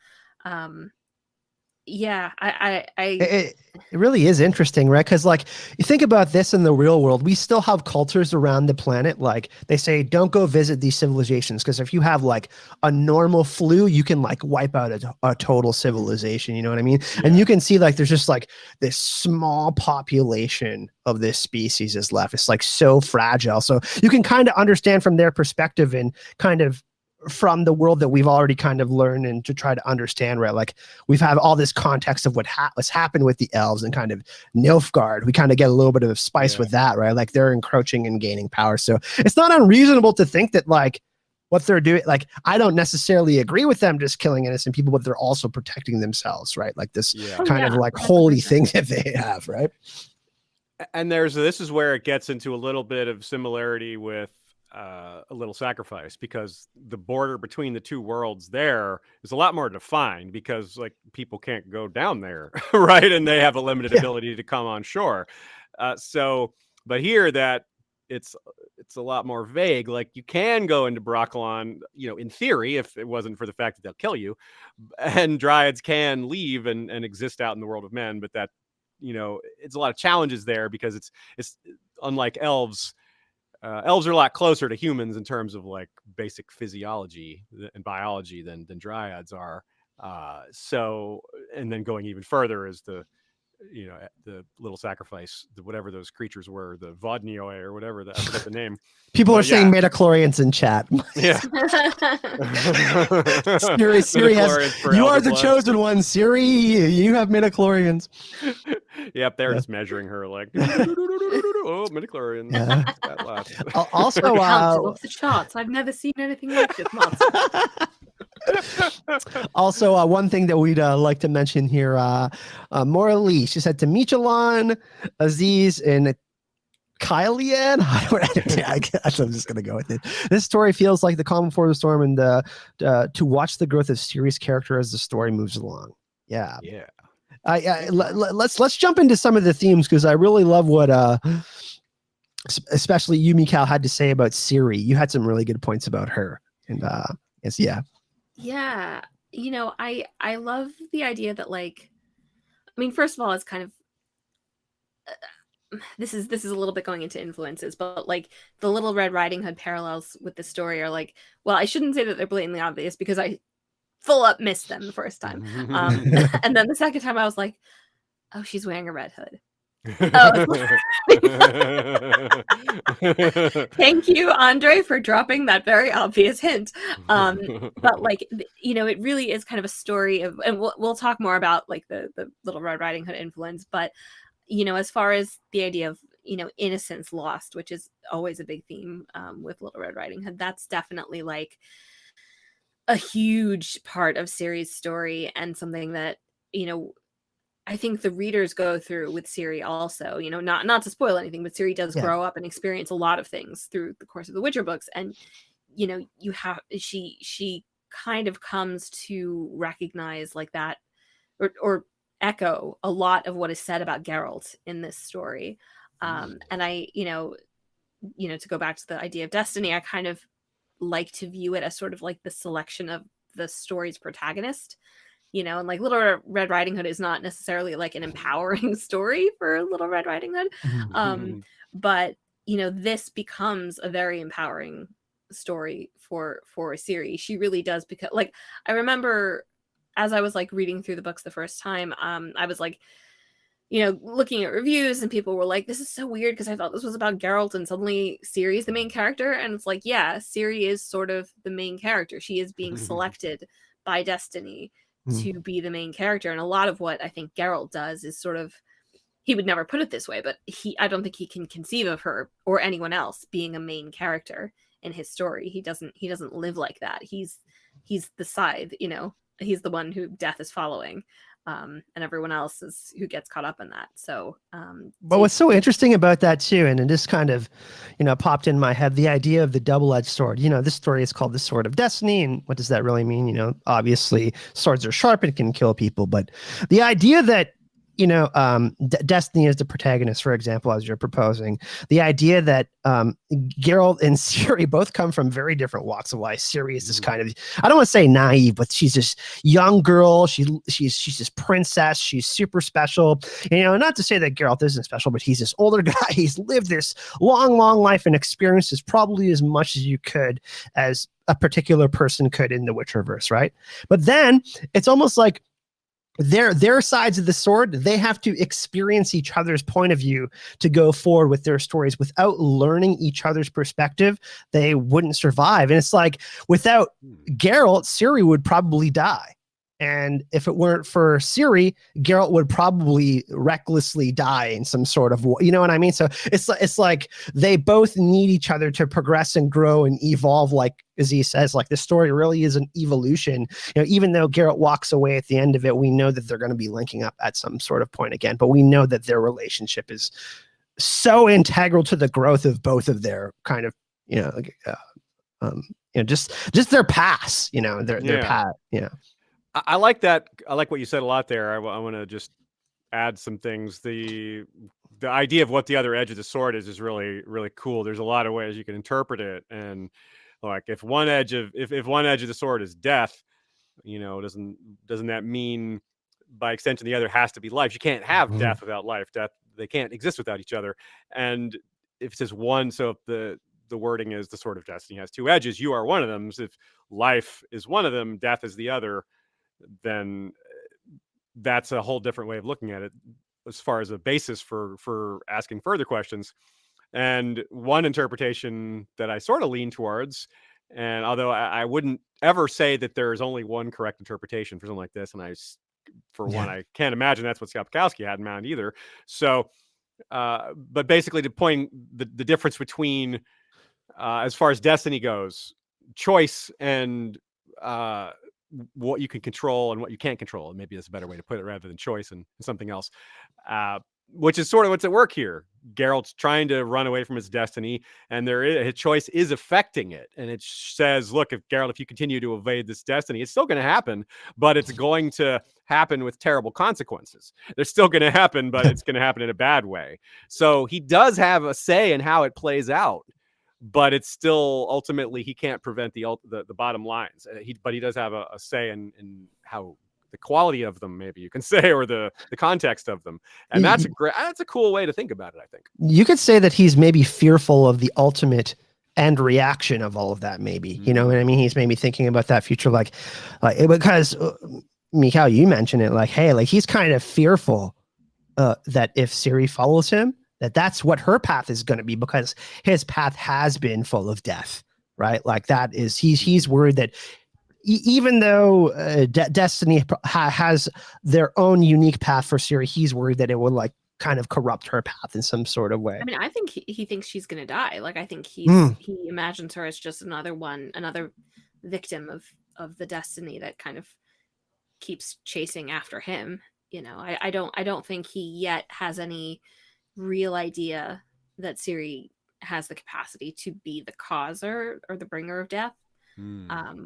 It really is interesting, right? Because like you think about this in the real world, we still have cultures around the planet. Like they say, don't go visit these civilizations, because if you have like a normal flu, you can like wipe out a total civilization. You know what I mean? Yeah. And you can see like there's just like this small population of this species is left. It's like so fragile. So you can kind of understand from their perspective and kind of from the world that we've already kind of learned and to try to understand, right? Like we've had all this context of what's happened with the elves and kind of Nilfgaard. We kind of get a little bit of spice with that, right? Like they're encroaching and gaining power. So it's not unreasonable to think that like what they're doing, like I don't necessarily agree with them just killing innocent people, but they're also protecting themselves, right? Like this kind of like holy thing that they have, right? And this is where it gets into a little bit of similarity with a little sacrifice, because the border between the two worlds there is a lot more defined, because like people can't go down there, right? And they have a limited ability to come on shore. But here that it's a lot more vague. Like you can go into Brokilon, you know, in theory, if it wasn't for the fact that they'll kill you, and dryads can leave and exist out in the world of men. But that, you know, it's a lot of challenges there, because it's unlike elves. Elves are a lot closer to humans in terms of like basic physiology and biology than dryads are. So, and then going even further is the little sacrifice, whatever those creatures were, the Vodnioi or whatever, I forget the name. People are saying metachlorians in chat. Yeah. Ciri has, you are the chosen one, Ciri. You have metachlorians. Yep, they're just measuring her like, oh, midichlorians. Yeah. Also, off the charts. I've never seen anything like this monster. Also, one thing that we'd like to mention here, Morally, she said to Michelon, Aziz, and Kylian. I guess I'm just gonna go with it. This story feels like the calm before the storm, and to watch the growth of Ciri's character as the story moves along. Yeah. Let's jump into some of the themes, because I really love what especially you, Mikhail, had to say about Ciri. You had some really good points about her, and yes, yeah. Yeah, I love the idea that, like, I mean, first of all, it's kind of this is a little bit going into influences, but like the Little Red Riding Hood parallels with the story are like, well, I shouldn't say that they're blatantly obvious because I full up missed them the first time, and then the second time I was like, oh, she's wearing a red hood. Oh, thank you, Andre, for dropping that very obvious hint. But like, it really is kind of a story of, and we'll talk more about like the Little Red Riding Hood influence, but as far as the idea of innocence lost, which is always a big theme with Little Red Riding Hood, that's definitely like a huge part of Ciri's story, and something that I think the readers go through with Ciri also. Not to spoil anything, but Ciri does grow up and experience a lot of things through the course of the Witcher books, and she kind of comes to recognize like that, or echo a lot of what is said about Geralt in this story. And I, to go back to the idea of destiny, I kind of like to view it as sort of like the selection of the story's protagonist, and like Little Red Riding Hood is not necessarily like an empowering story for Little Red Riding Hood. But, this becomes a very empowering story for Ciri. She really does, because like, I remember as I was like reading through the books the first time, I was like, looking at reviews, and people were like, this is so weird because I thought this was about Geralt and suddenly Ciri is the main character. And it's like, yeah, Ciri is sort of the main character. She is being selected by destiny to be the main character. And a lot of what I think Geralt does is sort of, he would never put it this way, but I don't think he can conceive of her or anyone else being a main character in his story. He doesn't live like that. He's the scythe, he's the one who death is following. And everyone else is who gets caught up in that. So, but what's so interesting about that too, and it just kind of, popped in my head, the idea of the double-edged sword. This story is called the Sword of Destiny, and what does that really mean? Obviously, swords are sharp and can kill people, but the idea that Destiny is the protagonist, for example, as you're proposing. The idea that Geralt and Ciri both come from very different walks of life. Ciri is this kind of, I don't want to say naive, but she's this young girl. She's this princess. She's super special. Not to say that Geralt isn't special, but he's this older guy. He's lived this long life and experiences probably as much as you could as a particular person could in the Witcherverse, right? But then it's almost like their sides of the sword, they have to experience each other's point of view to go forward with their stories. Without learning each other's perspective, they wouldn't survive. And it's like, without Geralt, Ciri would probably die. And if it weren't for Ciri, Geralt would probably recklessly die in some sort of war. You know what I mean? So it's like they both need each other to progress and grow and evolve. Like Aziz says, like the story really is an evolution. Even though Geralt walks away at the end of it, we know that they're going to be linking up at some sort of point again. But we know that their relationship is so integral to the growth of both of their kind of, just their paths. Their path. I like that. I like what you said a lot there. I want to just add some things. The idea of what the other edge of the sword is really, really cool. There's a lot of ways you can interpret it. And like, if one edge of the sword is death, doesn't that mean by extension the other has to be life? You can't have death without life. They can't exist without each other. And if it's just one, so if the wording is the Sword of Destiny has two edges, you are one of them. So if life is one of them, death is the other, then that's a whole different way of looking at it as far as a basis for asking further questions. And one interpretation that I sort of lean towards, and although I wouldn't ever say that there's only one correct interpretation for something like this, and I can't imagine that's what Skapkowski had in mind either. So, but basically the difference between, as far as destiny goes, choice and what you can control and what you can't control. Maybe that's a better way to put it rather than choice and something else. which is sort of what's at work here. Geralt's trying to run away from his destiny, and his choice is affecting it. And it says, look, if you continue to evade this destiny, it's still going to happen, but it's going to happen with terrible consequences. They're still going to happen, but it's going to happen in a bad way. So he does have a say in how it plays out, but it's still ultimately he can't prevent the bottom lines. But he does have a say in how the quality of them, maybe you can say, or the context of them. And that's a cool way to think about it, I think. You could say that he's maybe fearful of the ultimate end reaction of all of that, maybe. You know what I mean? He's maybe thinking about that future, like because Mikhail, you mentioned it, like, hey, like he's kind of fearful that if Ciri follows him, that's what her path is going to be, because his path has been full of death, right? Like that is, he's worried that even though Destiny has their own unique path for Ciri, he's worried that it would like kind of corrupt her path in some sort of way. I mean, I think he thinks she's going to die. Like, I think he imagines her as just another victim of the destiny that kind of keeps chasing after him. You know, I don't think he yet has any real idea that Ciri has the capacity to be the causer or the bringer of death.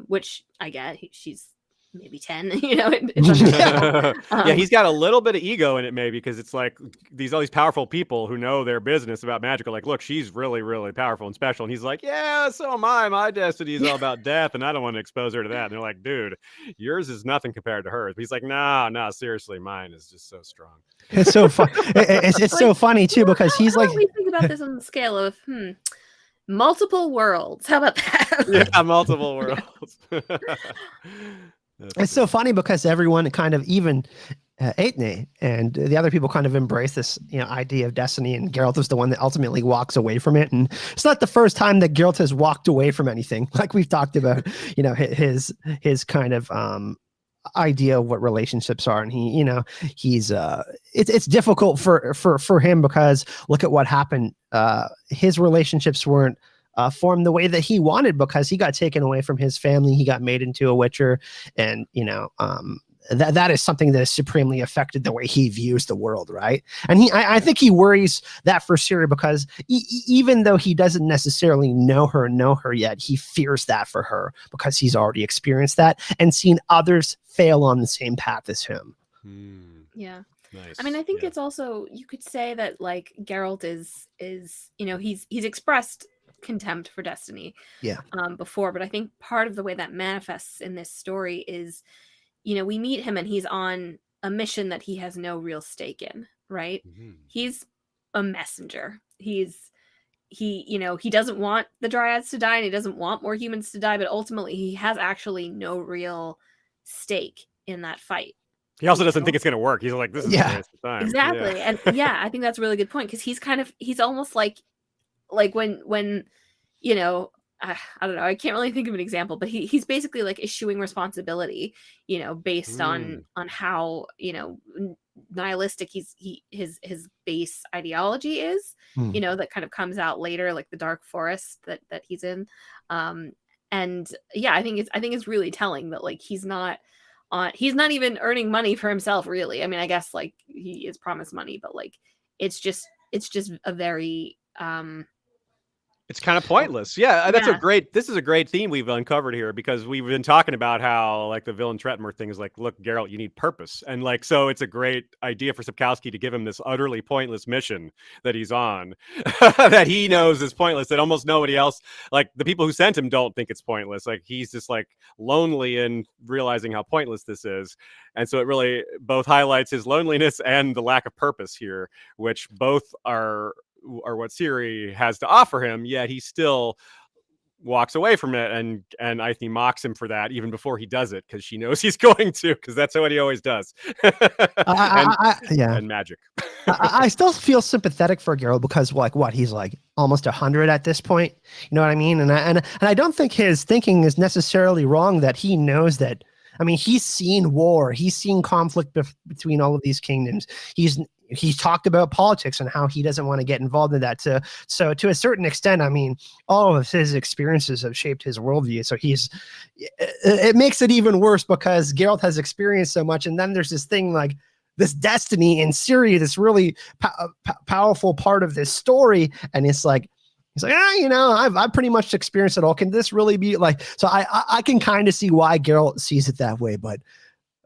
Which I get. She's maybe 10, you know. Yeah, he's got a little bit of ego in it, maybe, because it's like all these powerful people who know their business about magic are like, look, she's really, really powerful and special. And he's like, yeah, so am I. My destiny is all about death, and I don't want to expose her to that. And they're like, dude, yours is nothing compared to hers. But he's like, no, seriously, mine is just so strong. It's so fun. It's like, so funny too, because he's like, we think about this on the scale of multiple worlds. How about that? Yeah, multiple worlds. It's so funny because everyone kind of, even Aetne and the other people, kind of embrace this, you know, idea of destiny, and Geralt is the one that ultimately walks away from it. And it's not the first time that Geralt has walked away from anything, like we've talked about, you know, his kind of idea of what relationships are. And he, you know, he's it's difficult for him, because look at what happened. His relationships weren't formed the way that he wanted, because he got taken away from his family. He got made into a witcher, and you know, that is something that has supremely affected the way he views the world, right? And I think he worries that for Ciri, because even though he doesn't necessarily know her yet, he fears that for her, because he's already experienced that and seen others fail on the same path as him. Yeah. Nice. I mean, I think it's also, you could say that like Geralt is you know, he's expressed contempt for destiny before, but I think part of the way that manifests in this story is, you know, we meet him and he's on a mission that he has no real stake in, right? He's a messenger. He you know, he doesn't want the dryads to die, and he doesn't want more humans to die, but ultimately he has actually no real stake in that fight. He also doesn't think it's going to work. He's like, this is a waste of time. Exactly. And I think that's a really good point, because he's almost like when you know, I don't know, I can't really think of an example, but he's basically like issuing responsibility, you know, based on how, you know, nihilistic his base ideology is, you know, that kind of comes out later, like the dark forest that he's in. And yeah, I think it's really telling that like he's not even earning money for himself, really. I mean, I guess like he is promised money, but like it's just a very it's kind of pointless. Yeah, this is a great theme we've uncovered here, because we've been talking about how like the villain Tretmor thing is like, look, Geralt, you need purpose. And like, so it's a great idea for Sapkowski to give him this utterly pointless mission that he's on, that he knows is pointless, that almost nobody else, like the people who sent him, don't think it's pointless. Like he's just like lonely in realizing how pointless this is. And so it really both highlights his loneliness and the lack of purpose here, which both are what Ciri has to offer him, yet he still walks away from it, and Aithne mocks him for that even before he does it, because she knows he's going to, because that's what he always does. And magic. I still feel sympathetic for Geralt, because he's like almost 100 at this point, you know what I mean? And I don't think his thinking is necessarily wrong, that he knows that, I mean, he's seen war, he's seen conflict between all of these kingdoms. He's talked about politics and how he doesn't want to get involved in that. So to a certain extent, I mean, all of his experiences have shaped his worldview. So it makes it even worse, because Geralt has experienced so much. And then there's this thing like this destiny in Ciri, this really powerful part of this story. And it's like, he's like, I've pretty much experienced it all. Can this really be like, so I can kind of see why Geralt sees it that way, but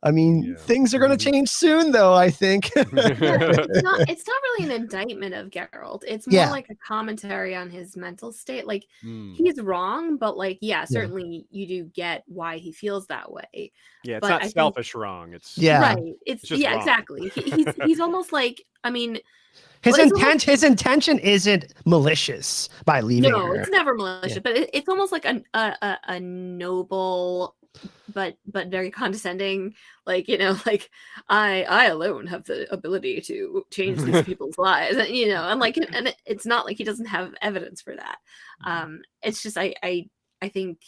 I mean, things are going to change soon, though, I think. It's not really an indictment of Geralt. It's more like a commentary on his mental state. Like, he's wrong, but like, certainly you do get why he feels that way. Yeah, it's but not selfish wrong. It's right. It's just wrong. Exactly. He's almost like, I mean, his intention isn't malicious by leaving her. It's never malicious, but it's almost like a noble but very condescending, like, like I alone have the ability to change these people's lives, and and it's not like he doesn't have evidence for that. It's just I think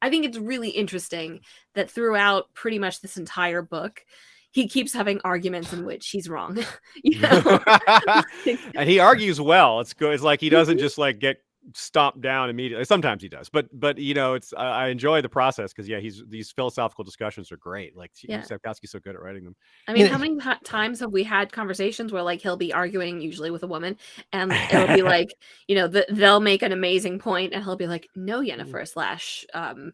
it's really interesting that throughout pretty much this entire book he keeps having arguments in which he's wrong. And he argues well. It's good. It's like he doesn't just like get stomped down immediately. Sometimes he does, but it's I enjoy the process because these philosophical discussions are great. Like Sapkowski's so good at writing them. I mean, how many times have we had conversations where like he'll be arguing usually with a woman, and it'll be like they'll make an amazing point, and he'll be like, "No, Yennefer /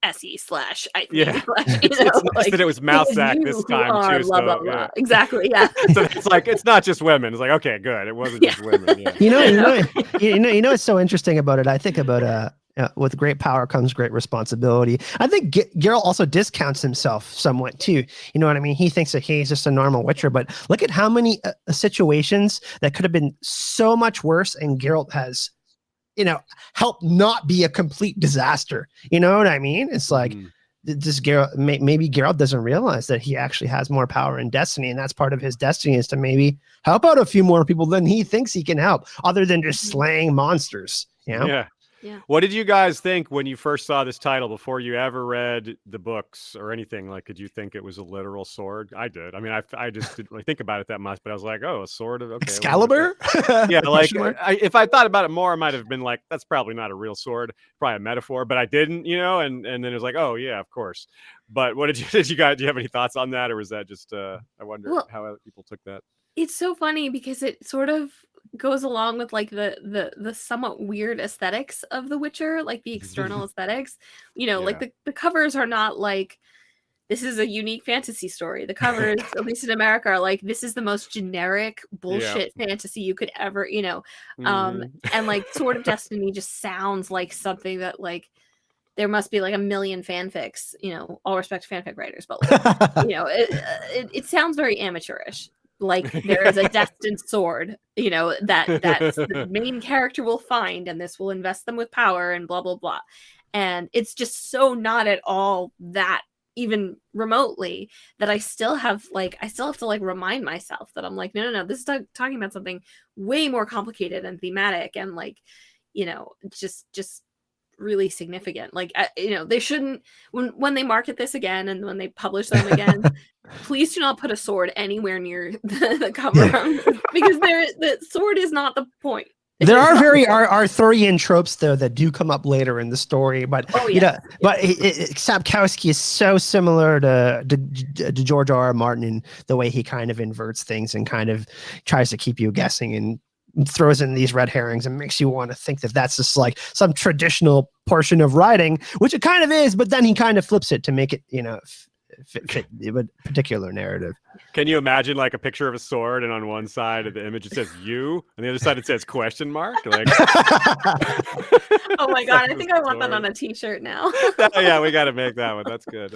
Essie / I think it's nice that it was Mouseack this time too. Blah, blah, blah. Exactly. Yeah. So it's like it's not just women. It's like, okay, good. It wasn't just women. Yeah. It's so interesting about it. I think about with great power comes great responsibility. I think Geralt also discounts himself somewhat too. You know what I mean? He thinks that he's just a normal Witcher, but look at how many situations that could have been so much worse, and Geralt has help not be a complete disaster. You know what I mean? It's like this Geralt, maybe Geralt doesn't realize that he actually has more power in destiny, and that's part of his destiny is to maybe help out a few more people than he thinks he can help, other than just slaying monsters. Yeah. What did you guys think when you first saw this title before you ever read the books or anything? Like, did you think it was a literal sword? I did. I mean, I just didn't really think about it that much, but I was like, oh, a sword of Excalibur? Yeah, like if I thought about it more, I might have been like, that's probably not a real sword, probably a metaphor, but I didn't, and then it was like, oh yeah, of course. But what did you guys, do you have any thoughts on that, or was that just I wonder how other people took that? It's so funny because it sort of goes along with like the somewhat weird aesthetics of The Witcher, like the external aesthetics. Like the covers are not like this is a unique fantasy story. The covers, at least in America, are like this is the most generic bullshit fantasy you could ever, and like Sword of Destiny just sounds like something that like there must be like a million fanfics, all respect to fanfic writers, but like, it sounds very amateurish. Like there is a destined sword, that the main character will find, and this will invest them with power and blah, blah, blah. And it's just so not at all that even remotely that I still have to like remind myself that I'm like, no, this is talking about something way more complicated and thematic and like, just really significant. Like they shouldn't when they market this again and when they publish them again, please do not put a sword anywhere near the cover because the sword is not the point. There are very Arthurian tropes though that do come up later in the story, but Sapkowski is so similar to George R.R. Martin in the way he kind of inverts things and kind of tries to keep you guessing and throws in these red herrings and makes you want to think that that's just like some traditional portion of writing, which it kind of is, but then he kind of flips it to make it, fit a particular narrative. Can you imagine like a picture of a sword and on one side of the image it says you and the other side it says question mark? Like oh my god, I think I want that on a t-shirt now. Yeah, we got to make that one. That's good.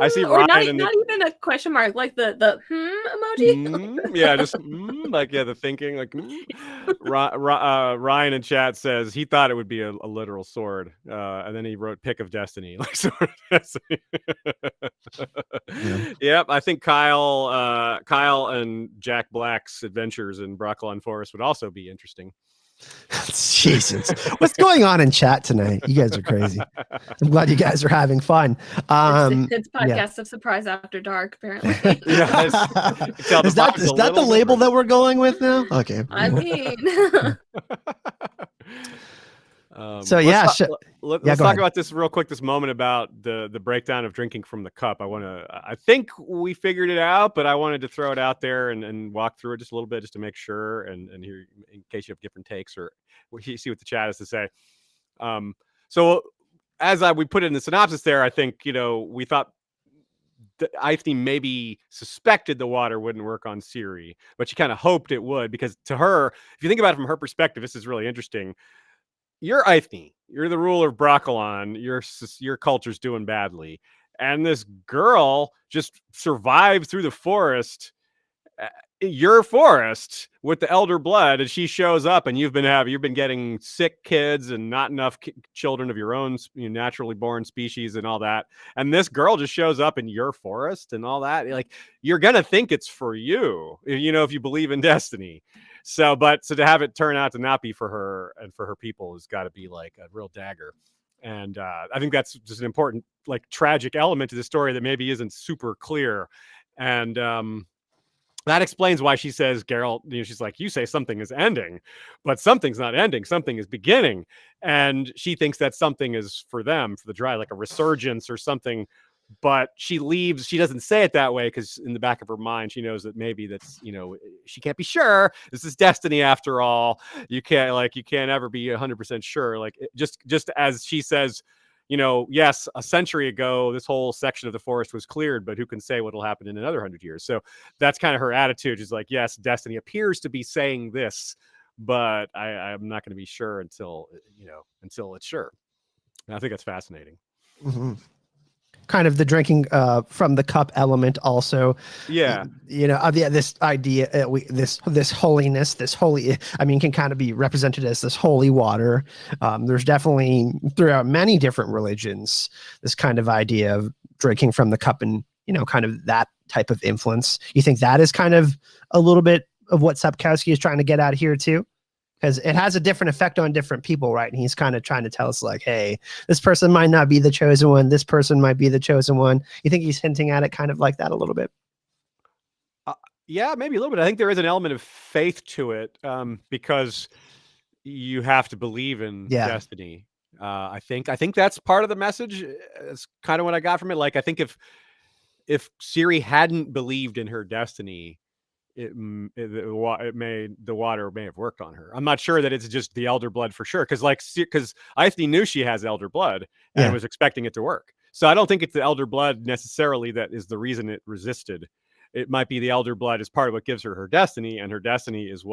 I see or Ryan not even a question mark, like the emoji. Yeah, just like the thinking like Ryan in chat says he thought it would be a literal sword, and then he wrote pick of destiny, like sword of destiny. Yep, I think Kyle and Jack Black's adventures in Brokilon Forest would also be interesting. Jesus, what's going on in chat tonight? You guys are crazy. I'm glad you guys are having fun. It's podcast of Surprise After Dark, apparently. Is that the label that we're going with now? Okay. I mean, So let's yeah, let's go talk ahead. about this real quick. This moment about the breakdown of drinking from the cup. I think we figured it out, but I wanted to throw it out there and walk through it just a little bit just to make sure and hear in case you have different takes or you see what the chat has to say. So as we put it in the synopsis there, I think we thought Eithne maybe suspected the water wouldn't work on Ciri, but she kind of hoped it would because to her, if you think about it from her perspective, this is really interesting. You're Eithne. You're the ruler of Brokilon. Your culture's doing badly, and this girl just survived through the forest, your forest with the elder blood, and she shows up, and you've been getting sick kids and not enough children of your own naturally born species and all that, and this girl just shows up in your forest and all that. Like you're gonna think it's for you, if you believe in destiny. So to have it turn out to not be for her and for her people has got to be like a real dagger. And I think that's just an important, like, tragic element to the story that maybe isn't super clear. And that explains why she says, Geralt, she's like, you say something is ending, but something's not ending. Something is beginning. And she thinks that something is for them, for the dryad, like a resurgence or something. But she leaves. She doesn't say it that way because in the back of her mind, she knows that maybe that's, she can't be sure. This is destiny after all. You can't ever be 100% sure. Like just as she says, yes, a century ago, this whole section of the forest was cleared, but who can say what'll happen in another 100 years? So that's kind of her attitude. Is like, yes, destiny appears to be saying this, but I'm not going to be sure until it's sure. And I think that's fascinating. Mm-hmm. Kind of the drinking from the cup element also. Yeah. This idea, this holiness, can kind of be represented as this holy water. There's definitely throughout many different religions, this kind of idea of drinking from the cup and, kind of that type of influence. You think that is kind of a little bit of what Sapkowski is trying to get out here too? Because it has a different effect on different people, right? And he's kind of trying to tell us like, hey, this person might not be the chosen one. This person might be the chosen one. You think he's hinting at it kind of like that a little bit? Yeah, maybe a little bit. I think there is an element of faith to it because you have to believe in destiny. I think that's part of the message. It's kind of what I got from it. Like, I think if Ciri hadn't believed in her destiny, the water may have worked on her. I'm not sure that it's just the elder blood for sure, because Eithne knew she has elder blood and was expecting it to work. So I don't think it's the elder blood necessarily that is the reason it resisted. It might be the elder blood is part of what gives her destiny, and her destiny is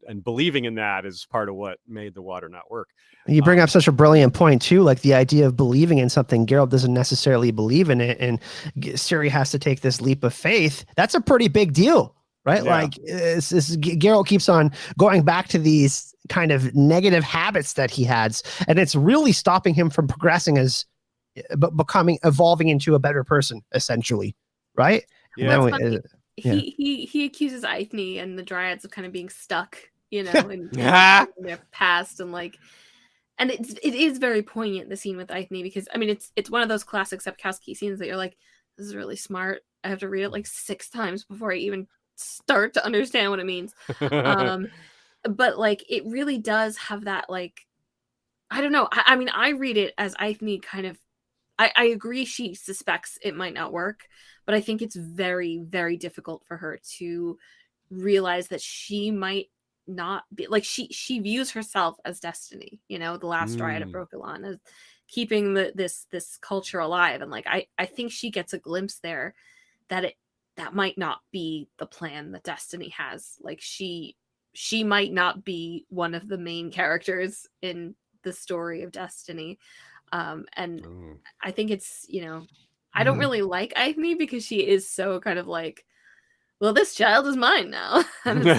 and believing in that is part of what made the water not work. You bring up such a brilliant point too, like the idea of believing in something. Geralt doesn't necessarily believe in it, and Ciri has to take this leap of faith. That's a pretty big deal. Right. Yeah. Like Geralt keeps on going back to these kind of negative habits that he has, and it's really stopping him from progressing evolving into a better person, essentially. Right. Yeah. He accuses Eithne and the dryads of kind of being stuck, in their past, and it is very poignant, the scene with Eithne, because it's one of those classic Sapkowski scenes that you're like, this is really smart. I have to read it like 6 times before I even start to understand what it means. But it really does have that, I don't know. I read it as Eithne kind of, I agree she suspects it might not work, but I think it's very, very difficult for her to realize that she might not be, she views herself as destiny, the last dryad of Brokilon, as keeping this culture alive. And I think she gets a glimpse there that might not be the plan that destiny has. She might not be one of the main characters in the story of destiny. And I think it's, I don't really like Eithne because she is so kind of like, well, this child is mine now. And it's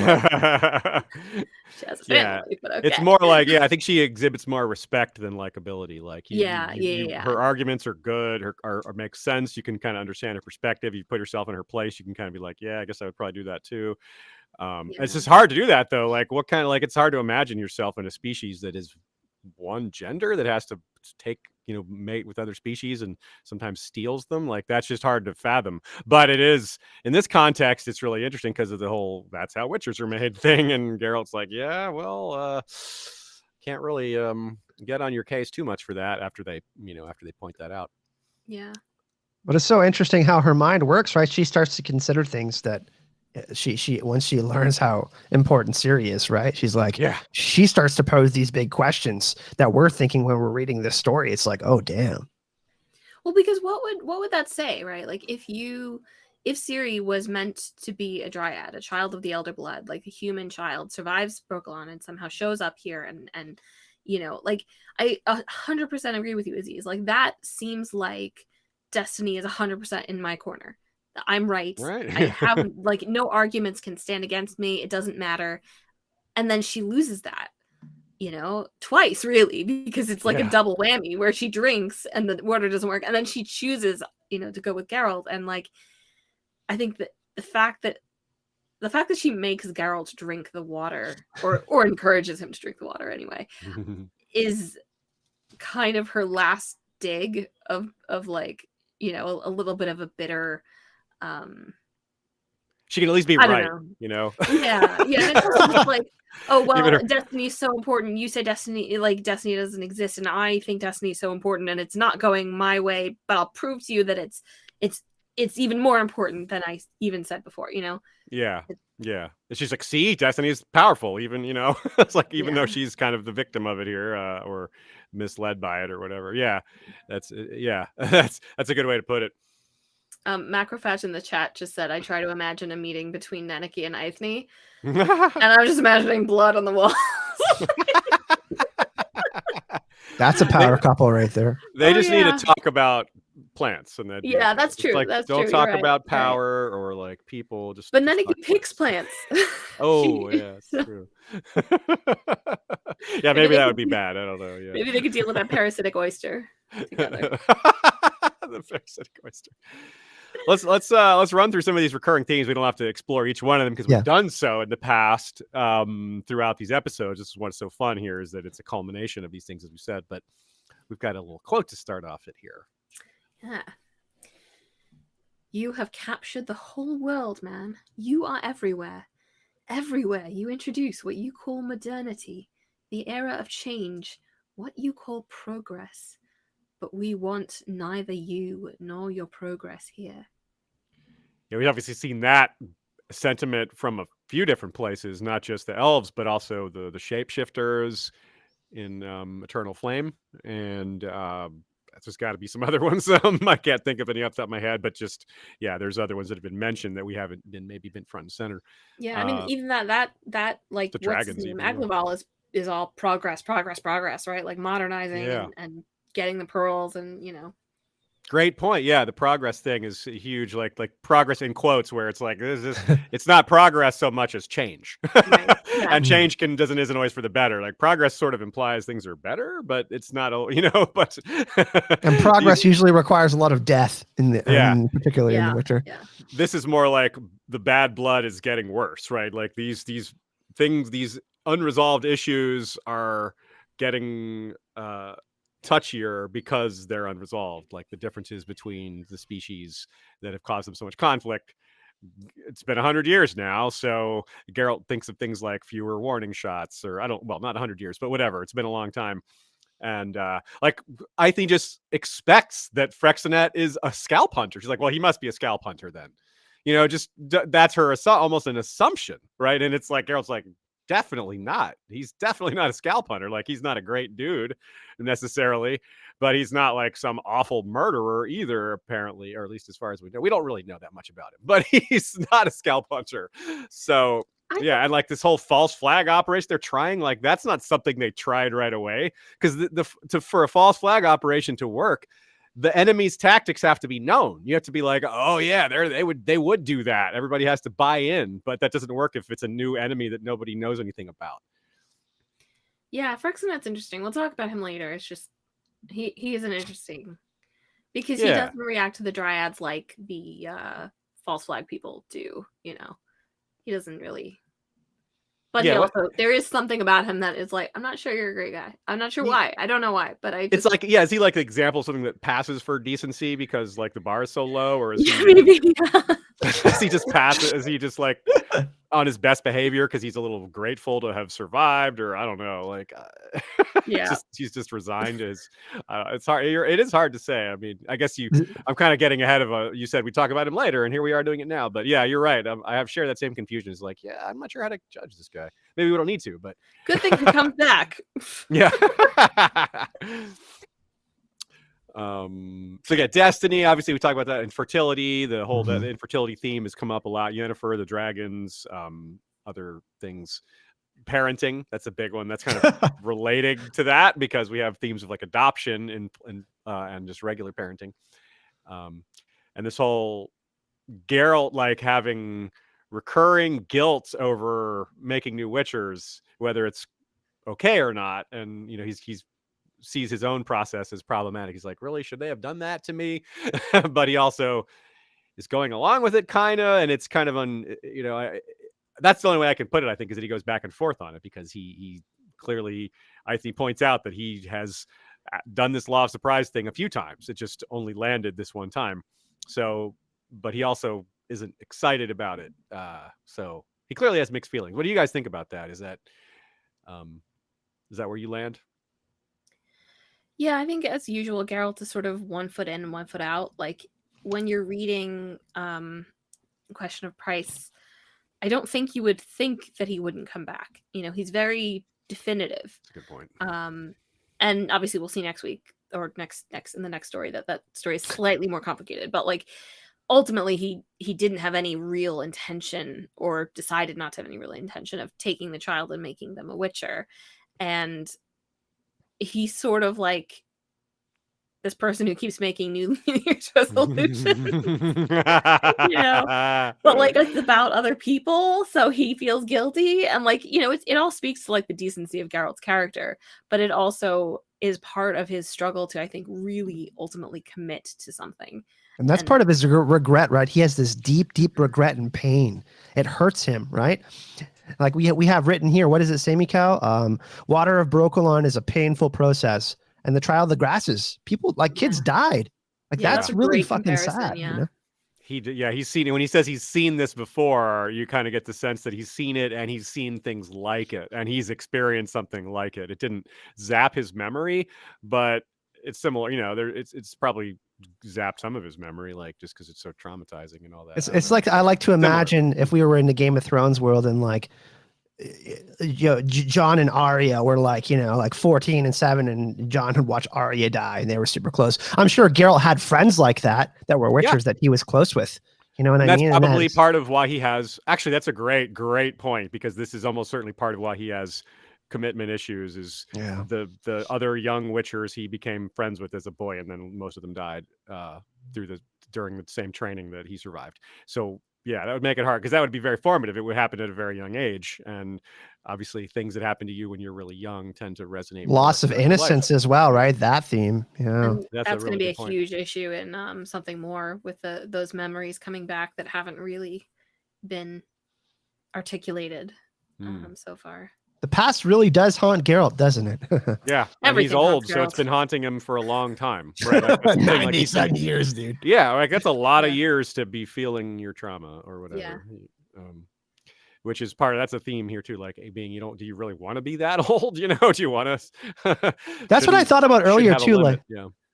she has a family, but okay. It's more like, I think she exhibits more respect than likability. Her arguments are good, or make sense. You can kind of understand her perspective. You put yourself in her place. You can kind of be like, I guess I would probably do that too. It's just hard to do that though. It's hard to imagine yourself in a species that is one gender that has to take, mate with other species and sometimes steals them. That's just hard to fathom. But it is, in this context, it's really interesting because of the whole "that's how witchers are made" thing. And Geralt's like, can't really get on your case too much for that after they point that out. Yeah. But it's so interesting how her mind works, right? She starts to consider things that she once she learns how important Ciri is, right? She's like, Yeah. she starts to pose these big questions that we're thinking when we're reading this story. It's like, oh, damn. Well, because what would that say, right? Like if Ciri was meant to be a dryad, a child of the elder blood, like a human child, survives Brokilon and somehow shows up here and like I 100% agree with you, Izzy. Like that seems like destiny is 100% in my corner. I'm right. I have like no arguments can stand against me. It doesn't matter. And then she loses that, twice really, because it's like a double whammy where she drinks and the water doesn't work. And then she chooses, to go with Geralt. And like, I think that the fact that she makes Geralt drink the water or encourages him to drink the water anyway, is kind of her last dig of like, a little bit of a bitter, she can at least be right, Yeah. And it's also just like, oh well, destiny is so important. You say destiny doesn't exist, and I think destiny is so important, and it's not going my way. But I'll prove to you that it's even more important than I even said before. Yeah. She's like, see, destiny is powerful. Even it's like though she's kind of the victim of it here, or misled by it or whatever. Yeah, that's a good way to put it. Macrophage in the chat just said, I try to imagine a meeting between Neneki and Eithne. And I'm just imagining blood on the wall. That's a power couple right there. They just need to talk about plants. And that's true. Like, that's don't true. talk about power or like people. But Neneki picks plants. Oh, yeah, it's true. Yeah, maybe that would be bad. I don't know. Yeah. Maybe they could deal with that parasitic oyster together. The parasitic oyster. Let's run through some of these recurring themes. We don't have to explore each one of them because we've done so in the past throughout these episodes. This is what's so fun here, is that it's a culmination of these things, as we said. But we've got a little quote to start off it here. Yeah. You have captured the whole world, man. You are everywhere. Everywhere you introduce what you call modernity, the era of change, what you call progress. But we want neither you nor your progress here. Yeah, we've obviously seen that sentiment from a few different places, not just the elves, but also the shapeshifters in Eternal Flame. And there's got to be some other ones. I can't think of any off the top of my head, but just, there's other ones that have been mentioned that we haven't been front and center. Yeah, I mean, even that like the what's dragons, his name? Aglaval is all progress, right? Like modernizing and getting the pearls and Great point. Yeah, the progress thing is huge. Like progress in quotes, where it's like it's not progress so much as change, right. And change isn't always for the better. Like progress sort of implies things are better, but it's not. But and progress usually requires a lot of death particularly in The Witcher. Yeah. This is more like the bad blood is getting worse, right? Like these things, these unresolved issues are getting touchier because they're unresolved. Like the differences between the species that have caused them so much conflict. It's been 100 years now, so Geralt thinks of things like fewer warning shots, or not 100 years, but whatever. It's been a long time. And I think just expects that Frexinet is a scalp hunter. She's like, well, he must be a scalp hunter then. That's her almost an assumption, right? And it's like Geralt's like, definitely not. He's definitely not a scalp hunter. Like, he's not a great dude necessarily, but he's not like some awful murderer either, apparently, or at least as far as we know. We don't really know that much about him, but he's not a scalp hunter. So and like this whole false flag operation they're trying, like that's not something they tried right away, because for a false flag operation to work, the enemy's tactics have to be known. You have to be like, oh yeah, they would do that. Everybody has to buy in, but that doesn't work if it's a new enemy that nobody knows anything about. Yeah, Frexinet's interesting. We'll talk about him later. It's just he isn't interesting because he doesn't react to the dryads like the false flag people do. He doesn't really. But also, there is something about him that is like, I'm not sure you're a great guy. I'm not sure why. I don't know why, but it's like, is he like the example of something that passes for decency because like the bar is so low, or is he? Maybe, Is he just passes? Is he just like on his best behavior because he's a little grateful to have survived, or I don't know, like Yeah. he's just resigned to his. It's hard. It is hard to say. I mean, I guess I'm kind of getting ahead of you said we talk about him later, and here we are doing it now. But yeah, you're right. I have shared that same confusion. It's like, yeah, I'm not sure how to judge this guy. Maybe we don't need to, but Good thing he comes back. yeah. So yeah, destiny, obviously we talk about that. Infertility, the whole that infertility theme has come up a lot. Yennefer, the dragons, other things. Parenting, that's a big one. That's kind of relating to that because we have themes of like adoption and just regular parenting. And this whole Geralt like having recurring guilt over making new witchers, whether it's okay or not. And he's sees his own process as problematic. He's like, really, should they have done that to me? But he also is going along with it kind of, and it's kind of that's the only way I can put it, I think, is that he goes back and forth on it because he clearly, I think, points out that he has done this law of surprise thing a few times. It just only landed this one time. So, but he also isn't excited about it. So he clearly has mixed feelings. What do you guys think about that? Is that where you land? Yeah, I think as usual, Geralt is sort of 1 foot in and 1 foot out. Like when you're reading Question of Price, I don't think you would think that he wouldn't come back. He's very definitive. That's a good point. And obviously we'll see next week or next in the next story that story is slightly more complicated. But like ultimately he didn't have any real intention or decided not to have any real intention of taking the child and making them a witcher. And he's sort of like this person who keeps making New Year's resolutions, but like it's about other people, so he feels guilty, and like it all speaks to like the decency of Geralt's character, but it also is part of his struggle to, I think, really ultimately commit to something. And that's part of his regret, right? He has this deep, deep regret and pain. It hurts him, right? Like we have written here, what does it say, Mikhail? Water of Brokilon is a painful process. And the trial of the grasses, people like kids died. Like that's really fucking sad. Yeah. He's seen it. When he says he's seen this before, you kind of get the sense that he's seen it and he's seen things like it and he's experienced something like it. It didn't zap his memory, but it's similar. It's probably zapped some of his memory, like just because it's so traumatizing and all that. It's like I like to imagine if we were in the Game of Thrones world and like Jon and Arya were like 14 and 7, and Jon would watch Arya die, and they were super close. I'm sure Geralt had friends like that were witchers that he was close with. You know what I mean? That's probably part of why he has. Actually, that's a great point, because this is almost certainly part of why he has commitment issues. Is the other young witchers he became friends with as a boy, and then most of them died during the same training that he survived. So yeah, that would make it hard, because that would be very formative. It would happen at a very young age, and obviously things that happen to you when you're really young tend to resonate. Loss of innocence as well, right? That theme. Yeah, that's going to be a huge issue in something more with those memories coming back that haven't really been articulated so far. The past really does haunt Geralt, doesn't it? Yeah, and he's old, so it's been haunting him for a long time. Right? Like, 97 years, dude. Yeah, like that's a lot of years to be feeling your trauma or whatever. Yeah. Which is that's a theme here too. Like being, do you really want to be that old? Do you want to? That's what I thought about earlier too.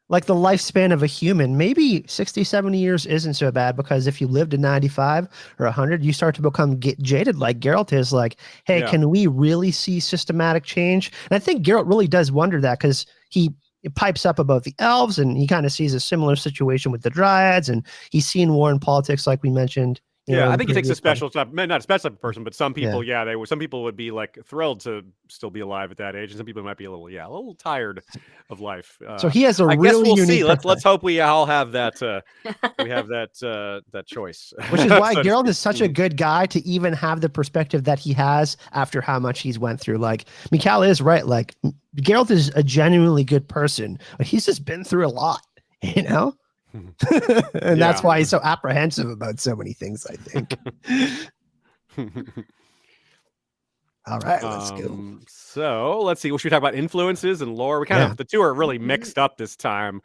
Like the lifespan of a human, maybe 60, 70 years isn't so bad, because if you live to 95 or 100, you start to become jaded like Geralt is. Like, hey, can we really see systematic change? And I think Geralt really does wonder that, because he pipes up about the elves, and he kind of sees a similar situation with the dryads, and he's seen war and politics, like we mentioned. I think he takes a special type, not a special type of person, but some people, some people would be like thrilled to still be alive at that age, and some people might be a little tired of life. So he has a I really guess we'll unique. See. Let's hope we all have that. We have that choice. Which is why Geralt is such a good guy to even have the perspective that he has after how much he's went through. Like Mikhail is right. Like Geralt is a genuinely good person, but he's just been through a lot. And that's why he's so apprehensive about so many things, I think. All right, let's go. So let's see. Should we talk about influences and lore? We kind of, the two are really mixed up this time.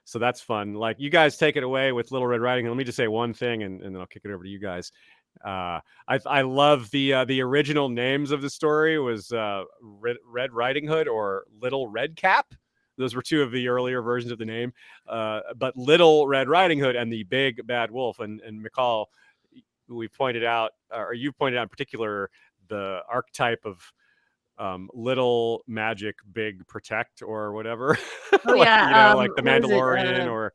So that's fun. Like, you guys take it away with Little Red Riding Hood. Let me just say one thing, and then I'll kick it over to you guys. I love the original names of the story was Red Riding Hood or Little Red Cap. Those were two of the earlier versions of the name. But Little Red Riding Hood and the Big Bad Wolf. And McCall, we pointed out, or you pointed out in particular, the archetype of little magic, big protect, or whatever. Oh yeah, like the Mandalorian, or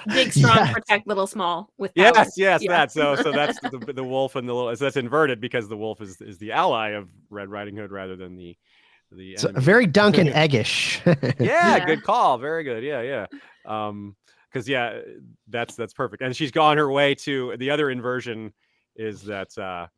big strong Yes. protect, little small with power. yes, Yeah. that. So that's the wolf and the little. So that's inverted because the wolf is the ally of Red Riding Hood rather than the So enemy. very Duncan Eggish. Yeah, Yeah. good call. Very good. Yeah. Because that's perfect. And she's gone her way to the other inversion is that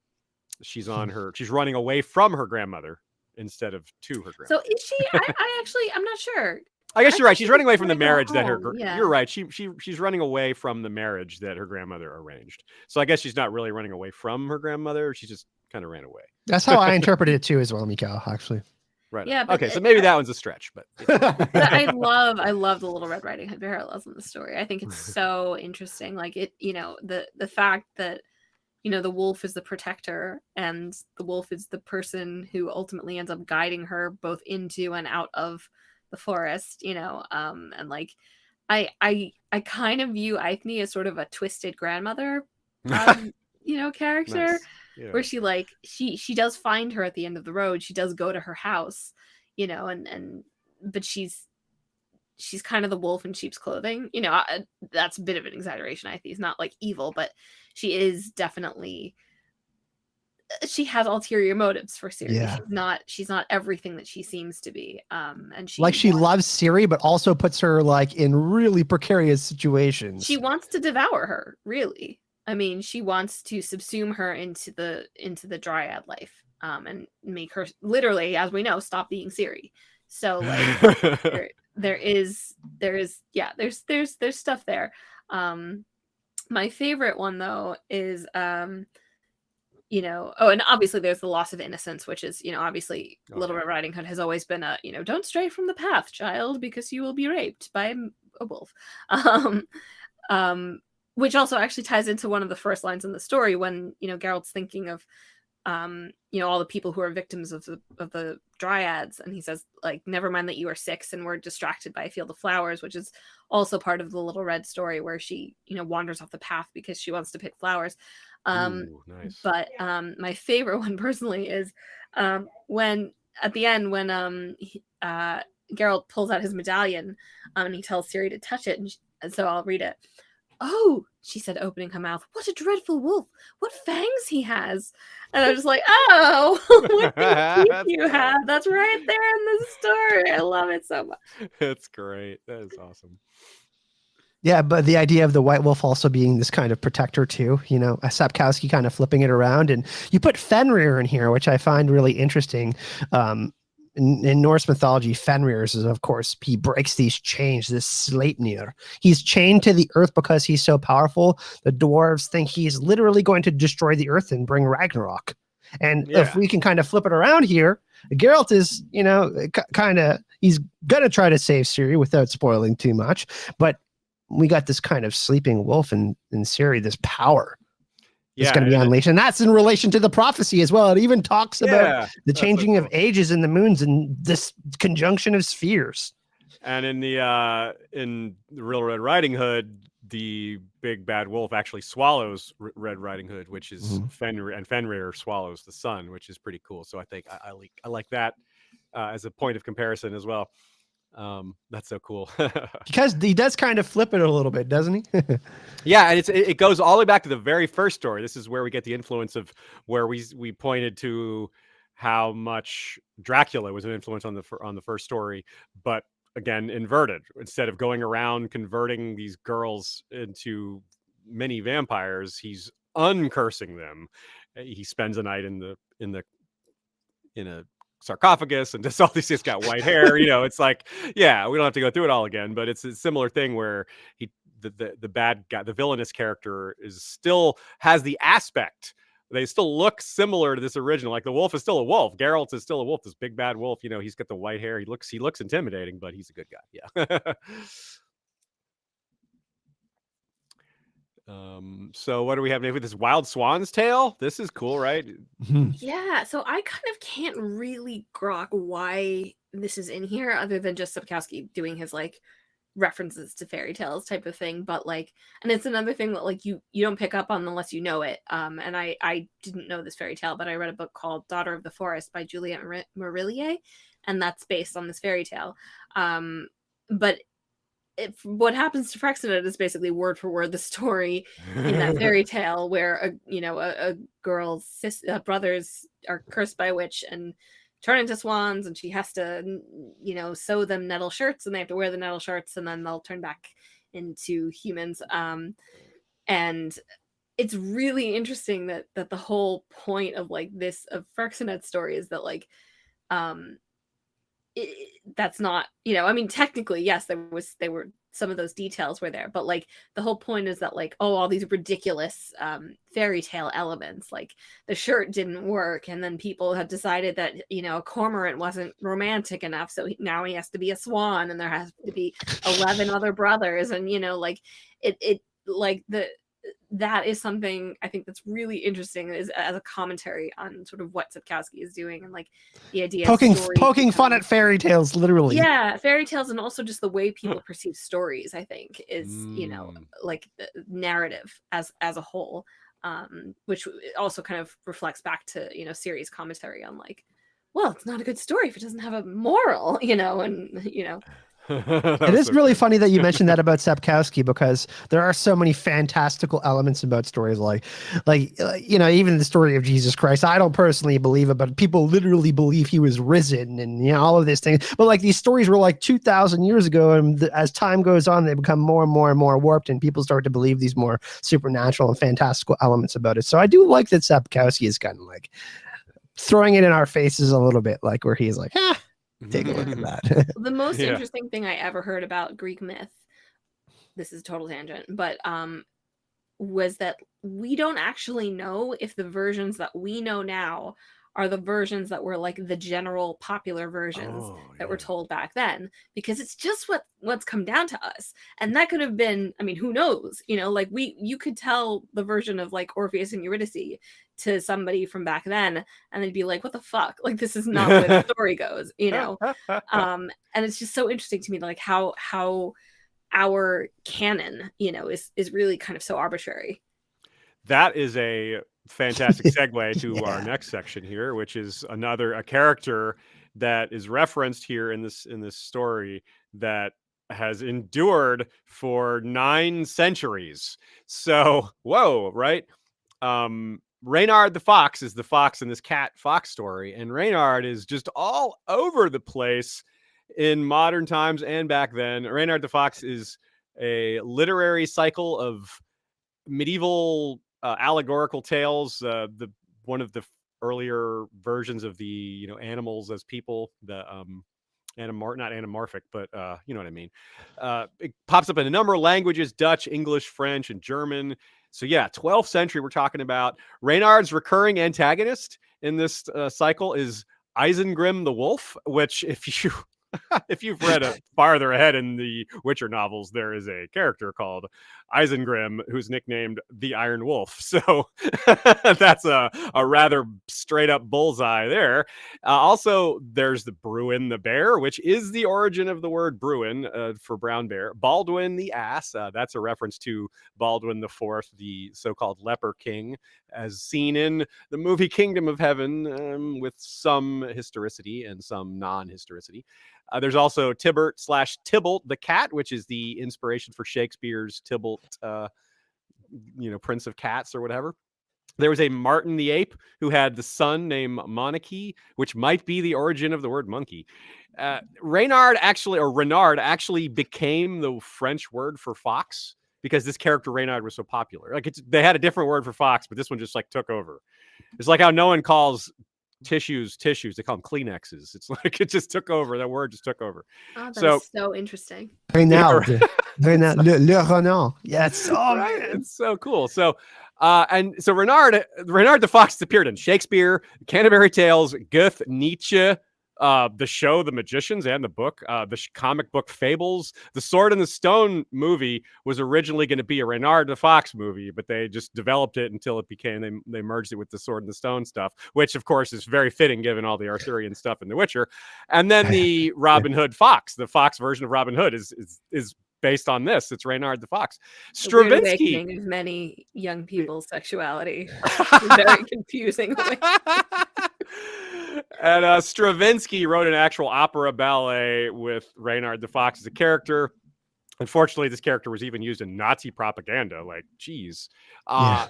she's running away from her grandmother instead of to her grandmother. So is she? I actually, I'm not sure. I guess I you're right. thought She's she running was away from the gonna go marriage that her. home, yeah. You're right. She's running away from the marriage that her grandmother arranged. So I guess she's not really running away from her grandmother. She just kind of ran away. That's how I interpreted it too, as well, Mikhail, actually. Right. Yeah, but Okay. So maybe that one's a stretch, but But I love the Little Red Riding Hood parallels in the story. I think it's so interesting. Like it, the fact that the wolf is the protector and the wolf is the person who ultimately ends up guiding her both into and out of the forest. And like I kind of view Eithne as sort of a twisted grandmother, character. Nice. Yeah. Where she does find her at the end of the road. She does go to her house, but she's kind of the wolf in sheep's clothing. That's a bit of an exaggeration. I think it's not like evil, but she is definitely. She has ulterior motives for Ciri. Yeah. She's not everything that she seems to be. And she loves Ciri, but also puts her like in really precarious situations. She wants to devour her, really. I mean, she wants to subsume her into the dryad life, and make her literally, as we know, stop being Ciri. So like there's stuff there. My favorite one though is and obviously there's the loss of innocence, which is obviously Little Red Riding Hood has always been a don't stray from the path, child, because you will be raped by a wolf. Which also actually ties into one of the first lines in the story when Geralt's thinking of all the people who are victims of the dryads, and he says like, never mind that you are 6 and we're distracted by a field of flowers, which is also part of the Little Red story where she wanders off the path because she wants to pick flowers. Ooh, nice. But my favorite one personally is when at the end when Geralt pulls out his medallion and he tells Ciri to touch it, and so I'll read it. "Oh," she said, opening her mouth, "what a dreadful wolf! What fangs he has!" And I was just like, "Oh, what teeth you have! That's right there in the story. I love it so much." That's great. That is awesome. Yeah, but the idea of the white wolf also being this kind of protector too, Sapkowski kind of flipping it around, and you put Fenrir in here, which I find really interesting. In Norse mythology, Fenrir is, of course, he breaks these chains, this Sleipnir. He's chained to the earth because he's so powerful. The dwarves think he's literally going to destroy the earth and bring Ragnarok. And if we can kind of flip it around here, Geralt is, he's going to try to save Ciri without spoiling too much. But we got this kind of sleeping wolf in Ciri, this power. It's going to be unleashed. And that's in relation to the prophecy as well. It even talks about the changing of ages and the moons and this conjunction of spheres. And in the Real Red Riding Hood, the big bad wolf actually swallows Red Riding Hood, which is Fenrir, and Fenrir swallows the sun, which is pretty cool. So I think I like that as a point of comparison as well. That's so cool. Because he does kind of flip it a little bit, doesn't he? Yeah, and it goes all the way back to the very first story. This is where we get the influence of where we pointed to how much Dracula was an influence on the first story, but again inverted. Instead of going around converting these girls into mini vampires, he's uncursing them. He spends a night in a sarcophagus and just all these things, got white hair. It's like, yeah, we don't have to go through it all again, but it's a similar thing where the bad guy, the villainous character still has the aspect. They still look similar to this original. Like the wolf is still a wolf. Geralt is still a wolf. This big bad wolf. He's got the white hair. He looks intimidating, but he's a good guy. Yeah. So what do we have with this Wild Swan's Tale? This is cool, right? Yeah, so I kind of can't really grok why this is in here other than just Sapkowski doing his like references to fairy tales type of thing, but like, and it's another thing that like you don't pick up on unless you know it. And I didn't know this fairy tale, but I read a book called Daughter of the Forest by Juliette Marillier, and that's based on this fairy tale. But what happens to Frexinet is basically word for word the story in that fairy tale where a girl's brothers are cursed by a witch and turn into swans, and she has to sew them nettle shirts, and they have to wear the nettle shirts, and then they'll turn back into humans. And it's really interesting that the whole point of like this of Frexinet's story is that like that's not, I mean, technically, yes, they were some of those details were there, but like the whole point is that like, all these ridiculous fairy tale elements, like the shirt didn't work, and then people had decided that a cormorant wasn't romantic enough, so now he has to be a swan, and there has to be 11 other brothers, and like it like that is something I think that's really interesting as a commentary on sort of what Sapkowski is doing, and like the idea poking fun at fairy tales, literally. Yeah, fairy tales, and also just the way people perceive stories, I think, is like the narrative as a whole, which also kind of reflects back to Ciri's commentary on like, well, it's not a good story if it doesn't have a moral, It is really funny that you mentioned that about Sapkowski, because there are so many fantastical elements about stories like even the story of Jesus Christ. I don't personally believe it, but people literally believe he was risen, and all of these things. But like these stories were like 2,000 years ago, and as time goes on, they become more and more and more warped, and people start to believe these more supernatural and fantastical elements about it. So I do like that Sapkowski is kind of like throwing it in our faces a little bit, like where he's like, take a look at that. The most interesting thing I ever heard about Greek myth, this is a total tangent, but was that we don't actually know if the versions that we know now are the versions that were like the general popular versions that were told back then, because it's just what's come down to us. And that could have been, I mean, who knows, like you could tell the version of like Orpheus and Eurydice to somebody from back then, and they'd be like, what the fuck, like this is not where the story goes, and it's just so interesting to me, like how our canon is really kind of so arbitrary. That is a fantastic segue to our next section here, which is a character that is referenced here in this story that has endured for 9 centuries. So, whoa, right? Reynard the Fox is the fox in this cat fox story, and Reynard is just all over the place in modern times and back then. Reynard the Fox is a literary cycle of medieval allegorical tales. One of the earlier versions of the animals as people, the not anamorphic, but you know what I mean. It pops up in a number of languages: Dutch, English, French, and German. So yeah, 12th century we're talking about. Reynard's recurring antagonist in this cycle is Isengrim the Wolf, which if you've read farther ahead in the Witcher novels, there is a character called Isengrim who's nicknamed the Iron Wolf. So that's a rather straight up bullseye there. Also, there's the Bruin the Bear, which is the origin of the word Bruin for brown bear. Baldwin the Ass, that's a reference to Baldwin IV, the so-called leper king, as seen in the movie Kingdom of Heaven, with some historicity and some non-historicity. There's also Tybalt the cat, which is the inspiration for Shakespeare's Tybalt, Prince of Cats or whatever. There was a Martin the ape who had the son named Monarchy, which might be the origin of the word monkey. Renard actually became the French word for fox because this character Reynard was so popular. Like they had a different word for fox, but this one just like took over. It's like how no one calls tissues, they call them Kleenexes. It's like it just took over. That word just took over. Oh, that's so interesting. Le renard. Yeah, it's so right. It's so cool. So so Renard the Fox appeared in Shakespeare, Canterbury Tales, Goethe, Nietzsche, the show The Magicians and the book, the comic book Fables. The Sword in the Stone movie was originally going to be a Reynard the Fox movie, but they just developed it until it became, they merged it with the Sword in the Stone stuff, which of course is very fitting given all the Arthurian stuff in The Witcher. And then the Robin Hood Fox, the Fox version of Robin Hood is based on this. It's Reynard the Fox. Stravinsky of many young people's sexuality. Very confusing. And Stravinsky wrote an actual opera ballet with Reynard the Fox as a character. Unfortunately, this character was even used in Nazi propaganda. Like, geez.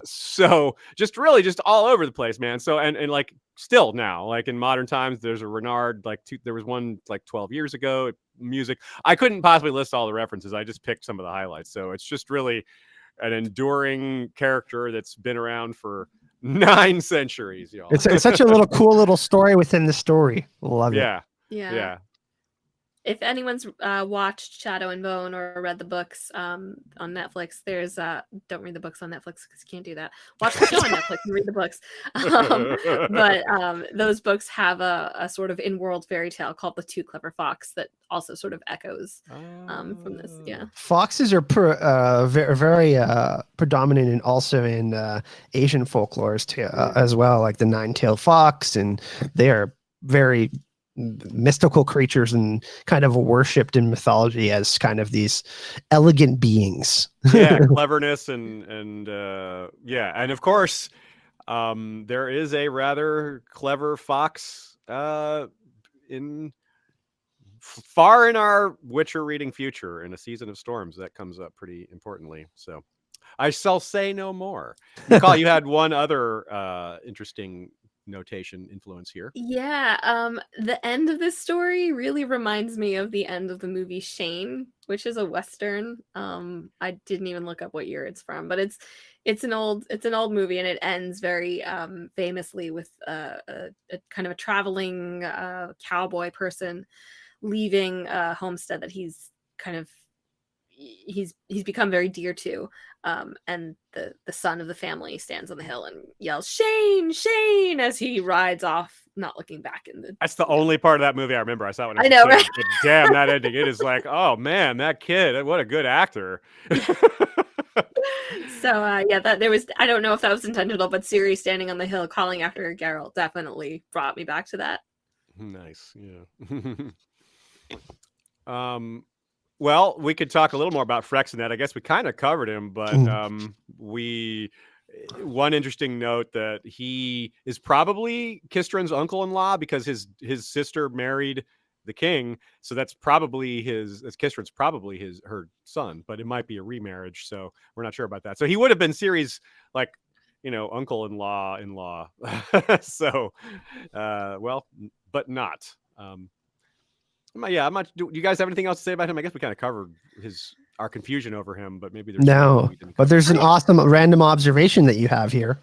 So just all over the place, man. So, and like still now, like in modern times, there's a Renard, like there was one like 12 years ago, music. I couldn't possibly list all the references. I just picked some of the highlights. So it's just really an enduring character that's been around for 9 centuries, y'all. It's such a cool little story within the story. Love it. Yeah. If anyone's watched Shadow and Bone or read the books on Netflix, there's don't read the books on Netflix because you can't do that. Watch the show on Netflix and read the books. But those books have a sort of in-world fairy tale called The Too Clever Fox that also sort of echoes from this. Yeah, foxes are very predominant and also in Asian folklores too, as well, like the nine-tailed fox, and they are very mystical creatures and kind of worshipped in mythology as kind of these elegant beings. Cleverness and of course there is a rather clever fox in our Witcher reading future in A Season of Storms that comes up pretty importantly. So I shall say no more. Nicole, you had one other interesting notation influence here. The end of this story really reminds me of the end of the movie Shane, which is a Western. I didn't even look up what year it's from, but it's an old movie, and it ends very famously with a kind of a traveling cowboy person leaving a homestead that he's become very dear to, and the son of the family stands on the hill and yells "Shane, Shane" as he rides off, not looking back. That's the only part of that movie I remember. I saw it when I know, right? But damn, that ending! It is like, oh man, that kid, what a good actor. So that there was, I don't know if that was intentional, but Ciri standing on the hill calling after Geralt definitely brought me back to that. Nice, Well, we could talk a little more about Frexinet. I guess we kind of covered him, but one interesting note that he is probably Kistrin's uncle-in-law because his sister married the king, so that's probably Kistrin's probably her son, but it might be a remarriage, so we're not sure about that. So he would have been Ciri's uncle-in-law. So, but not. Do you guys have anything else to say about him? I guess we kind of covered our confusion over him, but maybe there's but there's an awesome random observation that you have here.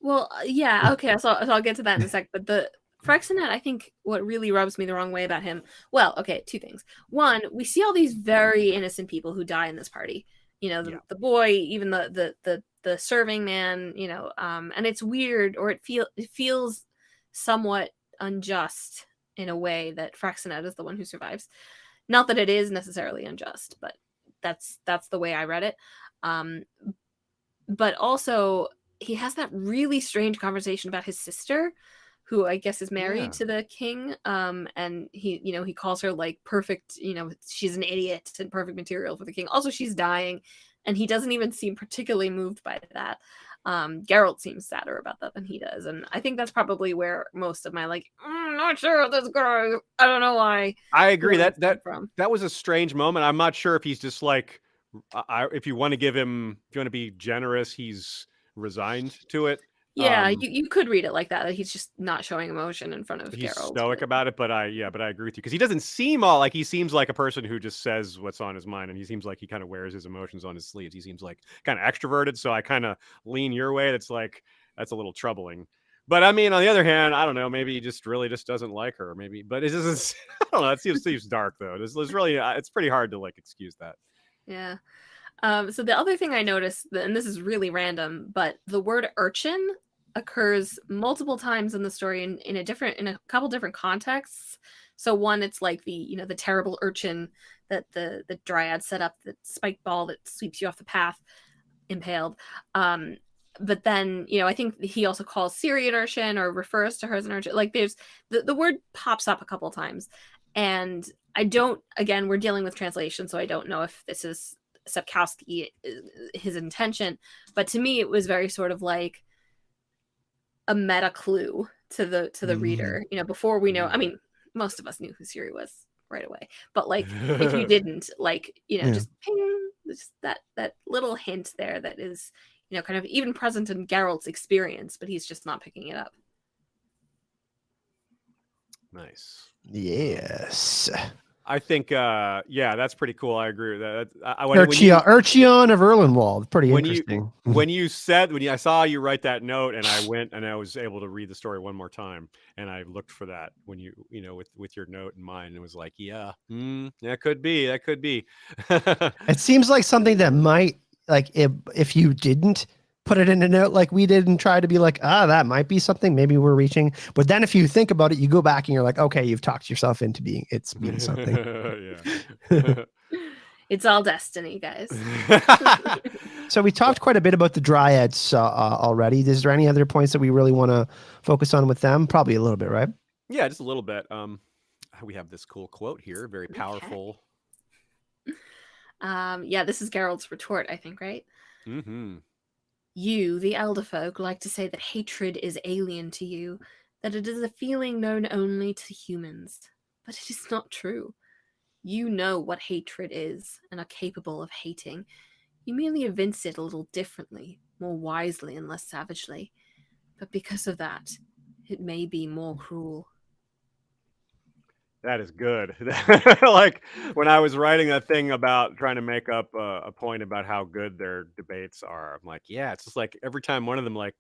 Well, yeah, okay, so I'll get to that in a sec. But the Frexinet, I think what really rubs me the wrong way about him. Well, okay, 2 things. One, we see all these very innocent people who die in this party. The boy, even the serving man. And it's weird, or it feels somewhat unjust in a way that Frexinet is the one who survives. Not that it is necessarily unjust, but that's the way I read it. But also he has that really strange conversation about his sister, who I guess is married to the king. And he calls her like perfect, she's an idiot and perfect material for the king. Also, she's dying, and he doesn't even seem particularly moved by that. Geralt seems sadder about that than he does, and I think that's probably where most of my not sure of this guy, I don't know why. I agree that was a strange moment. I'm not sure if he's just like, if you want to be generous, he's resigned to it. Yeah, you could read it like that he's just not showing emotion in front of he's Geralt. Stoic about it, but I agree with you, because he doesn't seem all like, he seems like a person who just says what's on his mind, and he seems like he kind of wears his emotions on his sleeves. He seems like kind of extroverted, so I kind of lean your way. That's a little troubling. But I mean, on the other hand, I don't know, maybe he just doesn't like her, maybe. But it doesn't. I don't know. It seems dark though. It's really, it's pretty hard to excuse that. Yeah. So the other thing I noticed, and this is really random, but the word urchin occurs multiple times in the story in a couple different contexts. So one, it's like the terrible urchin that the dryad set up, the spiked ball that sweeps you off the path, impaled. But then, I think he also calls Ciri an urchin or refers to her as an urchin. Like there's the word pops up a couple of times. And again, we're dealing with translation, so I don't know if this is Sapkowski, his intention. But to me, it was very sort of like a meta clue to the reader. Before we know, I mean, most of us knew who Ciri was right away. But like if you didn't, like, just ping, just that little hint there that is, kind of even present in Geralt's experience, but he's just not picking it up. Nice. Yes. I think, that's pretty cool. I agree with that. Urcheon of Erlenwald. Pretty interesting. When I saw you write that note, and I went and I was able to read the story one more time, and I looked for that when with your note in mind, and it was like, that could be. It seems like something that might, like, if you didn't put it in a note like we did and try to be like, that might be something, maybe we're reaching. But then if you think about it, you go back and you're like, okay, you've talked yourself into being something. It's all destiny, guys. So we talked quite a bit about the dryads already. Is there any other points that we really want to focus on with them? Probably a little bit, right? Yeah, just a little bit. We have this cool quote here, very powerful. Okay. This is Geralt's retort, I think, right? Mm-hmm. You, the elder folk, like to say that hatred is alien to you, that it is a feeling known only to humans. But it is not true. You know what hatred is and are capable of hating. You merely evince it a little differently, more wisely and less savagely. But because of that, it may be more cruel. That is good. Like when I was writing that thing about trying to make up a point about how good their debates are, I'm like, it's just like every time one of them like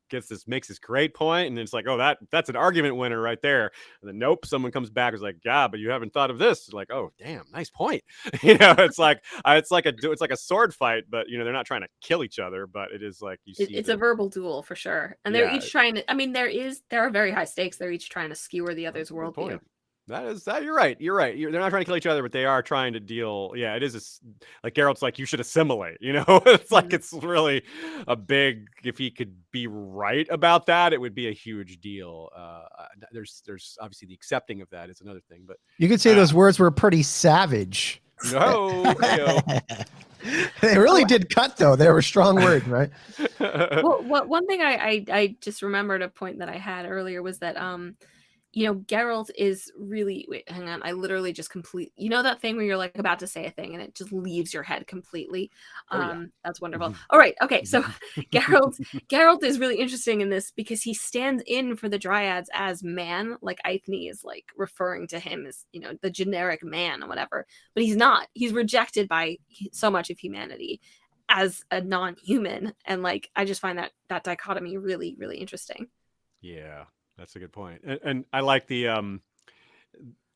makes this great point, and it's like, oh, that's an argument winner right there. And then nope, someone comes back and is like, yeah, but you haven't thought of this. It's like, oh, damn, nice point. It's like it's like a sword fight, but they're not trying to kill each other, but it is like you see. It's a verbal duel for sure, and they're each trying to. I mean, there are very high stakes. They're each trying to skewer the other's worldview. That you're right. They're not trying to kill each other, but they are trying to deal. Yeah, it is like Geralt's like, you should assimilate. It's like it's really a big. If he could be right about that, it would be a huge deal. There's obviously the accepting of that is another thing, but you could say those words were pretty savage. No, they really did cut though. They were strong words, right? Well, one thing I just remembered a point that I had earlier was that Geralt is really, wait, hang on. I literally just that thing where you're like about to say a thing and it just leaves your head completely. That's wonderful. All right. Okay. So Geralt is really interesting in this because he stands in for the dryads as man, like Eithne is like referring to him as, the generic man or whatever, but he's not. He's rejected by so much of humanity as a non-human. And like, I just find that dichotomy really, really interesting. Yeah. That's a good point. And I like the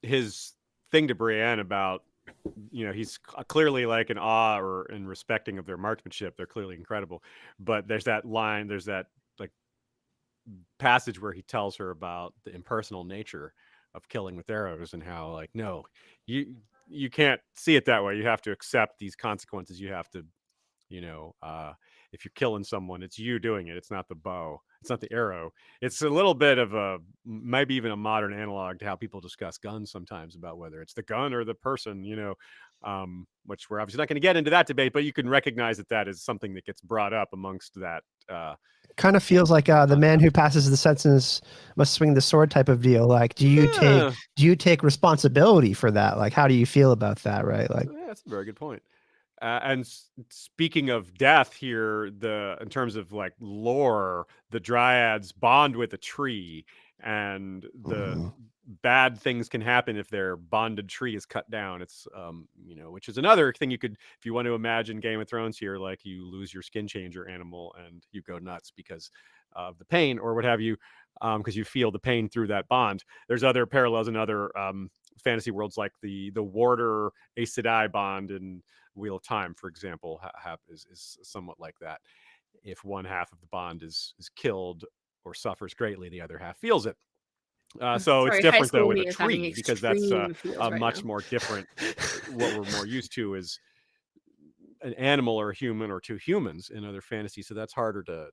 his thing to Brienne about, he's clearly like in awe or in respecting of their marksmanship. They're clearly incredible. But there's that line, there's that like passage where he tells her about the impersonal nature of killing with arrows and how like, no, you can't see it that way. You have to accept these consequences. You have to, if you're killing someone, it's you doing it. It's not the bow. It's not the arrow. It's a little bit of maybe even a modern analog to how people discuss guns sometimes about whether it's the gun or the person, which we're obviously not going to get into that debate, but you can recognize that is something that gets brought up amongst that. Kind of feels like the man who passes the sentence must swing the sword type of deal. Like, do you take responsibility for that? Like, how do you feel about that? Right. Like, that's a very good point. And speaking of death here, in terms of like lore, the dryads bond with a tree, and the bad things can happen if their bonded tree is cut down. It's which is another thing you could, if you want to imagine Game of Thrones here, like you lose your skin changer animal and you go nuts because of the pain or what have you, because you feel the pain through that bond. There's other parallels in other fantasy worlds, like the warder Aes Sedai bond and Wheel of Time, for example, is somewhat like that. If one half of the bond is killed or suffers greatly, the other half feels it. So Sorry, it's high different though school with me a is having tree, because that's extreme feels a right much now. more different. What we're more used to is an animal or a human or two humans in other fantasies, so that's harder to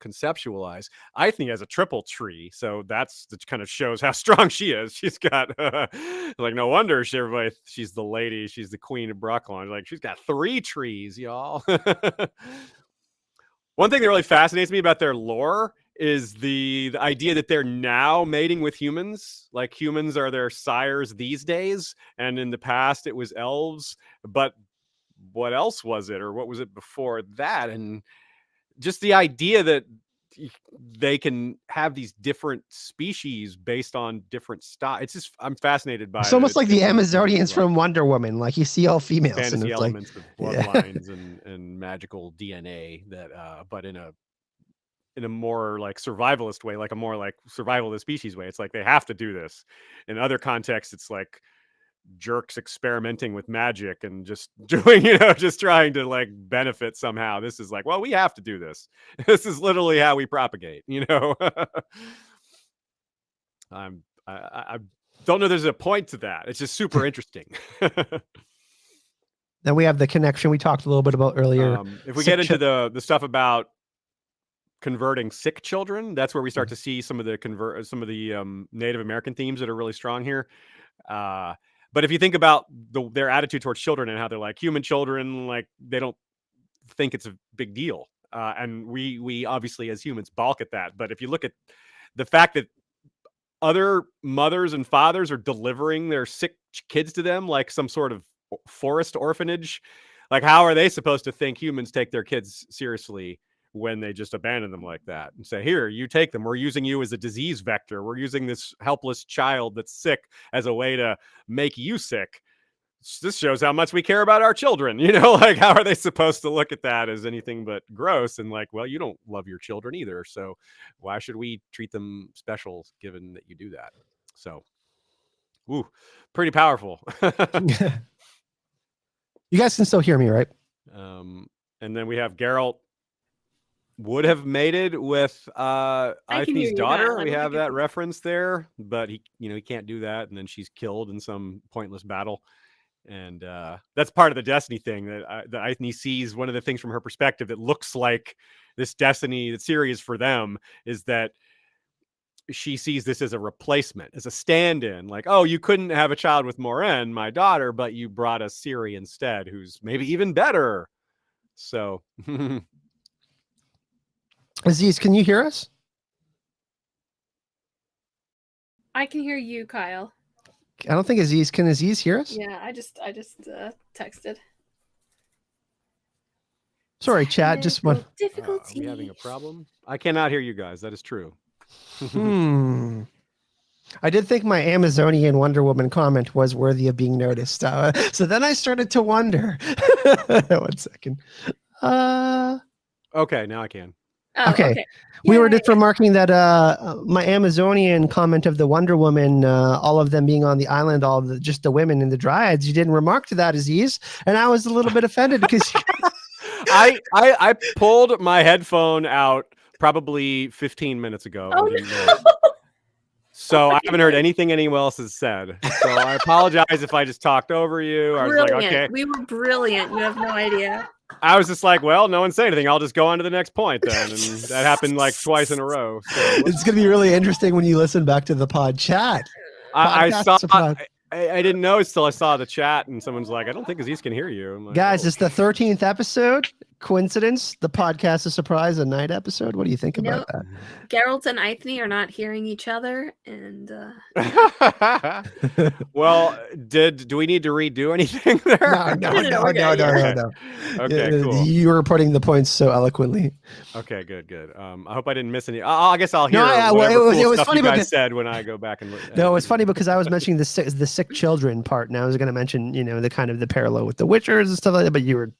conceptualize. I think as a triple tree, so that kind of shows how strong she is. She's got like, no wonder she's the lady, she's the queen of Brokilon. Like, she's got 3 trees, y'all. One thing that really fascinates me about their lore is the idea that they're now mating with humans. Like, humans are their sires these days, and in the past it was elves, but what else was it, or what was it before that? And just the idea that they can have these different species based on different styles. It's just, I'm fascinated by It's it. almost like the It's Amazonians like from Wonder Woman. Like, you see all females, and fantasy it's like, elements of bloodlines and magical DNA that, but in a more like survivalist way, like a more like survival of the species way. It's like they have to do this. In other contexts, it's like jerks experimenting with magic and just doing, just trying to like benefit somehow. This is like, well, we have to do this. This is literally how we propagate, I don't know there's a point to that. It's just super interesting. Then we have the connection we talked a little bit about earlier. If we get into the stuff about converting sick children, that's where we start to see some of the Native American themes that are really strong here. But if you think about their attitude towards children and how they're like, human children, like, they don't think it's a big deal. And we obviously as humans balk at that. But if you look at the fact that other mothers and fathers are delivering their sick kids to them like some sort of forest orphanage, like, how are they supposed to think humans take their kids seriously when they just abandon them like that and say, here, you take them. We're using you as a disease vector. We're using this helpless child that's sick as a way to make you sick. This shows how much we care about our children. Like, how are they supposed to look at that as anything but gross? And like, well, you don't love your children either, so why should we treat them special given that you do that? So, pretty powerful. You guys can still hear me, right? And then we have Geralt would have mated with Eithne's daughter. We have that reference there, but he can't do that, and then she's killed in some pointless battle. And that's part of the destiny thing that Eithne sees. One of the things from her perspective that looks like this destiny that Ciri is for them is that she sees this as a replacement, as a stand-in. Like, oh, you couldn't have a child with Moraine, my daughter, but you brought us Ciri instead, who's maybe even better. So Aziz, can you hear us? I can hear you, Kyle. I don't think Aziz. Can Aziz hear us? Yeah, I just texted. Sorry, chat. Just one. Difficulty. Are we having a problem? I cannot hear you guys. That is true. I did think my Amazonian Wonder Woman comment was worthy of being noticed. So then I started to wonder. 1 second. Okay, now I can. Oh, okay. We were just remarking that my Amazonian comment of the Wonder Woman, all of them being on the island, just the women and the dryads, you didn't remark to that, Aziz, and I was a little bit offended because I pulled my headphone out probably 15 minutes ago. Oh, no. So I haven't heard anything anyone else has said. So I apologize if I just talked over you. I was like, okay. We were brilliant. You have no idea. I was just like, well, no one say anything. I'll just go on to the next point then. And that happened like twice in a row. So it's going to be really interesting when you listen back to the pod chat. I didn't know till I saw the chat and someone's like, I don't think Aziz can hear you. I'm like, guys, it's the 13th episode. Coincidence? The podcast is surprise a night episode. What do you think about that? Geralt and Eithne are not hearing each other, and well, do we need to redo anything there? No. Okay, cool. You were putting the points so eloquently. Okay, good. I hope I didn't miss any. I guess I'll hear it was funny you guys said when I go back and look. No, it's funny because I was mentioning the sick children part, and I was going to mention the kind of the parallel with the Witchers and stuff like that, but you were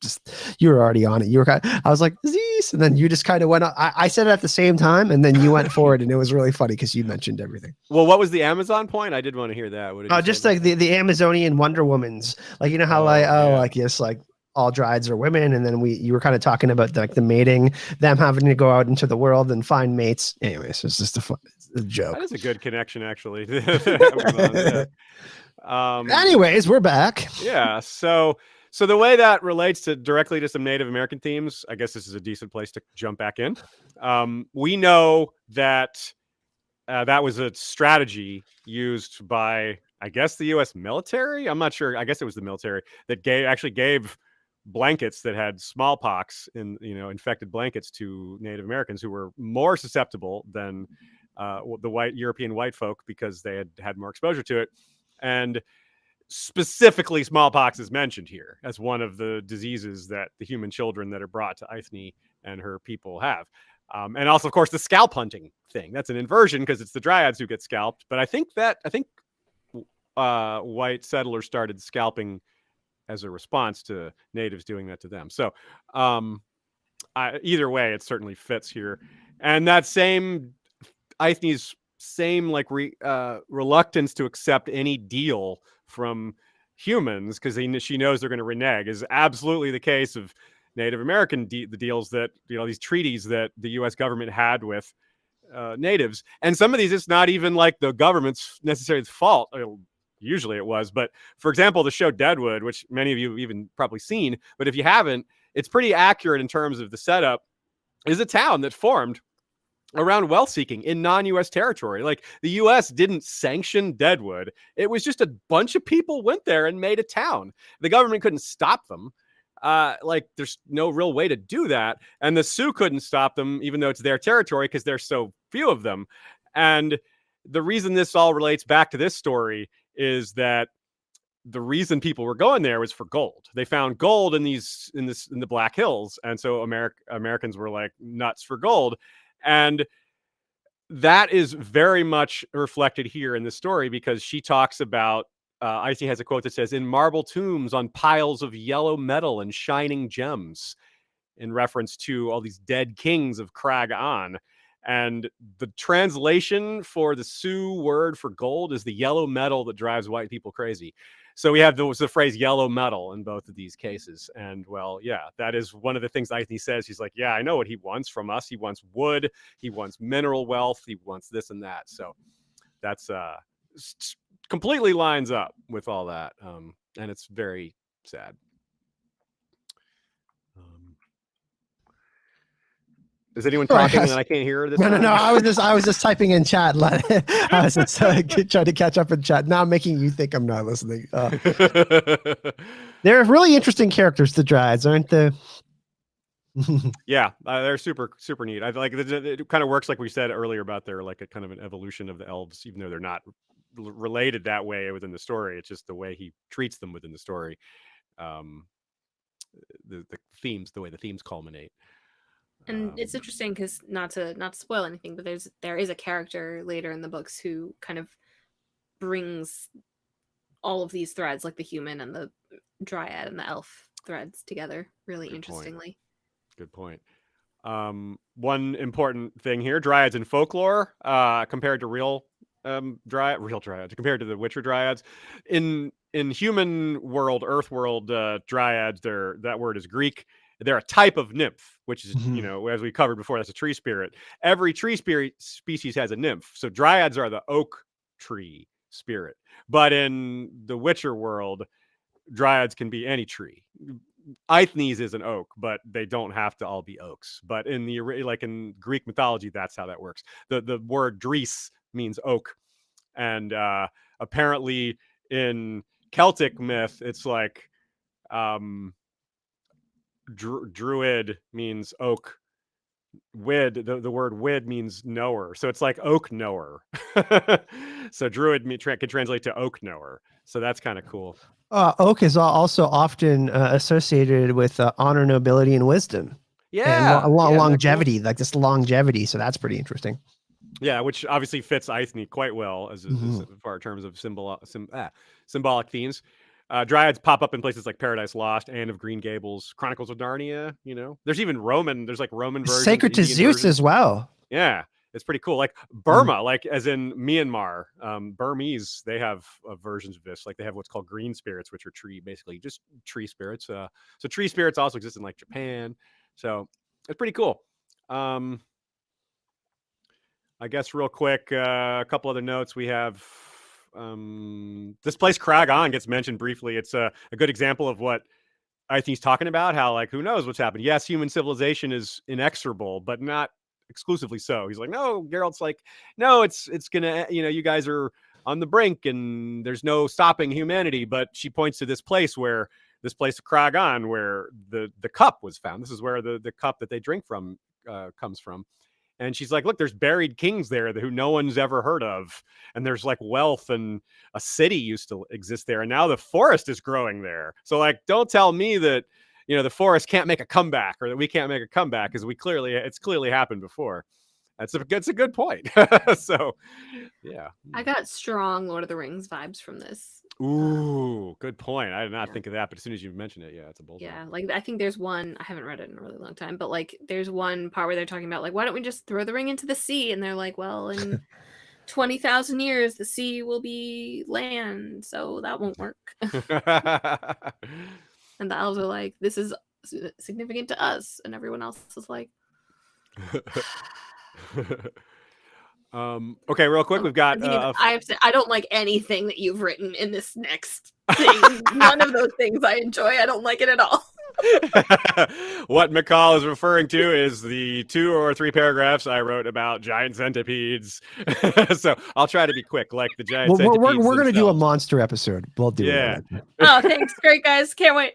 already on it. I was like, Zeus, and then you just kind of went. I said it at the same time, and then you went forward, and it was really funny because you mentioned everything. Well, what was the Amazon point? I did want to hear that. Just like the Amazonian Wonder Womans, like how all dryads are women, and then you were kind of talking about the mating, them having to go out into the world and find mates. Anyways, it's just a joke. That is a good connection, actually. Yeah. Anyways, we're back. Yeah. So the way that relates directly to some Native American themes, I guess this is a decent place to jump back in. We know that that was a strategy used by, I guess, the U.S. military. I'm not sure. I guess it was the military that actually gave blankets that had smallpox infected blankets to Native Americans who were more susceptible than the European white folk because they had more exposure to it. And specifically smallpox is mentioned here as one of the diseases that the human children that are brought to Eithne and her people have. And also, of course, the scalp hunting thing. That's an inversion because it's the dryads who get scalped. But I think white settlers started scalping as a response to natives doing that to them. So either way, it certainly fits here. And that same Eithne's same reluctance to accept any deal from humans because she knows they're going to renege is absolutely the case of Native American the deals that these treaties that the U.S. government had with natives. And some of these, it's not even like the government's necessarily fault. Usually it was, but for example, the show Deadwood, which many of you have even probably seen, but if you haven't, it's pretty accurate in terms of the setup, is a town that formed around wealth seeking in non-U.S. territory. Like the U.S. didn't sanction Deadwood. It was just a bunch of people went there and made a town. The government couldn't stop them. There's no real way to do that. And the Sioux couldn't stop them, even though it's their territory, because there's so few of them. And the reason this all relates back to this story is that the reason people were going there was for gold. They found gold in the Black Hills. And so Americans were like nuts for gold. And that is very much reflected here in the story because she talks about, Icy has a quote that says, "In marble tombs on piles of yellow metal and shining gems," in reference to all these dead kings of Crag On. And the translation for the Sioux word for gold is the yellow metal that drives white people crazy. So we have the phrase yellow metal in both of these cases. And well, yeah, that is one of the things Eithne says. He's like, yeah, I know what he wants from us. He wants wood. He wants mineral wealth. He wants this and that. So that's completely lines up with all that. And it's very sad. Is anyone talking and I can't hear this? No. I was just typing in chat. I was just trying to catch up in chat. Now I'm making you think I'm not listening. They're really interesting characters, the dryads, aren't they? Yeah, they're super, super neat. I like it kind of works like we said earlier about their like a kind of an evolution of the elves, even though they're not related that way within the story. It's just the way he treats them within the story. The themes, the way the themes culminate. And it's interesting because not to spoil anything, but there is a character later in the books who kind of brings all of these threads, like the human and the dryad and the elf threads together really interestingly. Good point. One important thing here: dryads in folklore compared to real dryads, compared to the Witcher dryads. In human world, Earth world, dryads, that word is Greek. They're a type of nymph, which is, as we covered before, that's a tree spirit. Every tree spirit species has a nymph. So dryads are the oak tree spirit. But in the Witcher world, dryads can be any tree. Eithne's is an oak, but they don't have to all be oaks. But in Greek mythology, that's how that works. The word dris means oak. And apparently in Celtic myth, it's like... druid means oak. Wid, the word wid means knower, so it's like oak knower. So druid can translate to oak knower, so that's kind of cool. Oak is also often associated with honor, nobility, and wisdom. Yeah, and longevity, cool? Like this longevity. So that's pretty interesting. Yeah, which obviously fits Eithne quite well as far in terms of symbolic themes. Dryads pop up in places like Paradise Lost, Anne of Green Gables, Chronicles of Narnia. There's even Roman. There's like Roman versions, sacred to Zeus as well. Yeah, it's pretty cool. Like Burma, like as in Myanmar, Burmese, they have versions of this. Like they have what's called green spirits, which are basically just tree spirits. So tree spirits also exist in like Japan. So it's pretty cool. I guess real quick, a couple other notes we have. This place Kragon gets mentioned briefly. It's a good example of what I think he's talking about, how like who knows what's happened. Yes, human civilization is inexorable, but not exclusively so. He's like, no, Geralt's like, no, it's gonna, you guys are on the brink and there's no stopping humanity. But she points to this place Kragon, where the cup was found. This is where the cup that they drink from comes from. And she's like, look, there's buried kings there who no one's ever heard of. And there's like wealth, and a city used to exist there. And now the forest is growing there. So like, don't tell me that, the forest can't make a comeback, or that we can't make a comeback, because it's clearly happened before. That's a good point. So, yeah. I got strong Lord of the Rings vibes from this. Ooh, good point. I did not think of that, but as soon as you mentioned it, it's a bold one. Yeah, like I think there's one, I haven't read it in a really long time, but like there's one part where they're talking about like, why don't we just throw the ring into the sea? And they're like, well, in 20,000 years, the sea will be land, so that won't work. And the elves are like, this is significant to us, and everyone else is like, okay, real quick, we've got I have to say, I don't like anything that you've written in this next thing. None of those things I enjoy. I don't like it at all. What McCall is referring to is the 2 or 3 paragraphs I wrote about giant centipedes. So I'll try to be quick, like the giant centipedes. We're going to do a monster episode. We'll do it. Oh, thanks. Great, guys. Can't wait.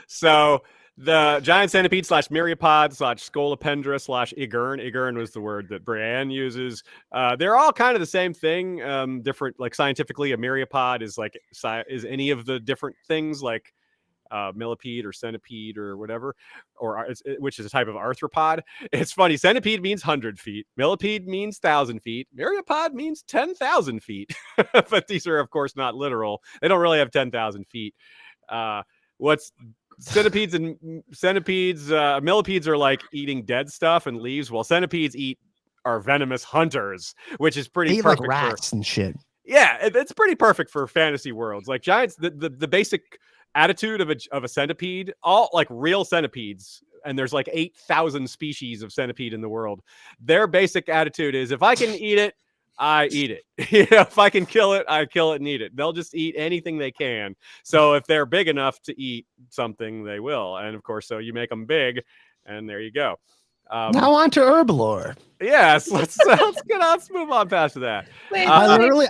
So the giant centipede / myriapod / scolopendra / Igurn was the word that Brienne uses. They're all kind of the same thing. Different, like scientifically, a myriapod is any of the different things, like millipede or centipede or whatever, which is a type of arthropod. It's funny. Centipede means 100 feet. Millipede means 1,000 feet. Myriapod means 10,000 feet. But these are, of course, not literal. They don't really have 10,000 feet. Millipedes are like eating dead stuff and leaves, while centipedes are venomous hunters, which is pretty perfect like rats and shit. Yeah, it's pretty perfect for fantasy worlds. Like giants, the basic attitude of a centipede, all like real centipedes, and there's like 8,000 species of centipede in the world. Their basic attitude is, if I can eat it, I eat it. If I can kill it, I kill it and eat it. They'll just eat anything they can. So if they're big enough to eat something, they will. And of course, so you make them big, and there you go. Now on to herb lore. Yes, let's move on past that. Wait, I literally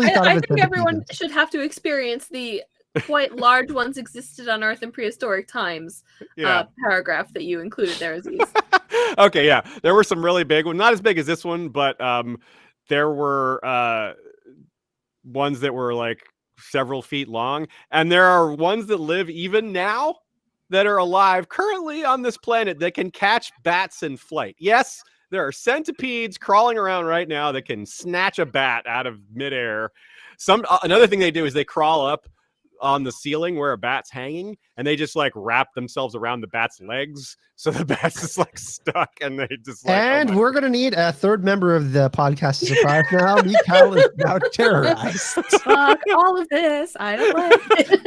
thought I think everyone should have to experience the quite large ones existed on Earth in prehistoric times. Paragraph that you included there, Aziz. Okay, yeah, there were some really big ones, not as big as this one, but there were ones that were like several feet long, and there are ones that live even now that are alive currently on this planet that can catch bats in flight. Yes, there are centipedes crawling around right now that can snatch a bat out of midair. Another thing they do is they crawl up on the ceiling where a bat's hanging, and they just like wrap themselves around the bat's legs, so the bat's just like stuck, and they just like. And we're gonna need a third member of the podcast to surprise now. Mikhail is now terrorized. Fuck all of this. I don't like it.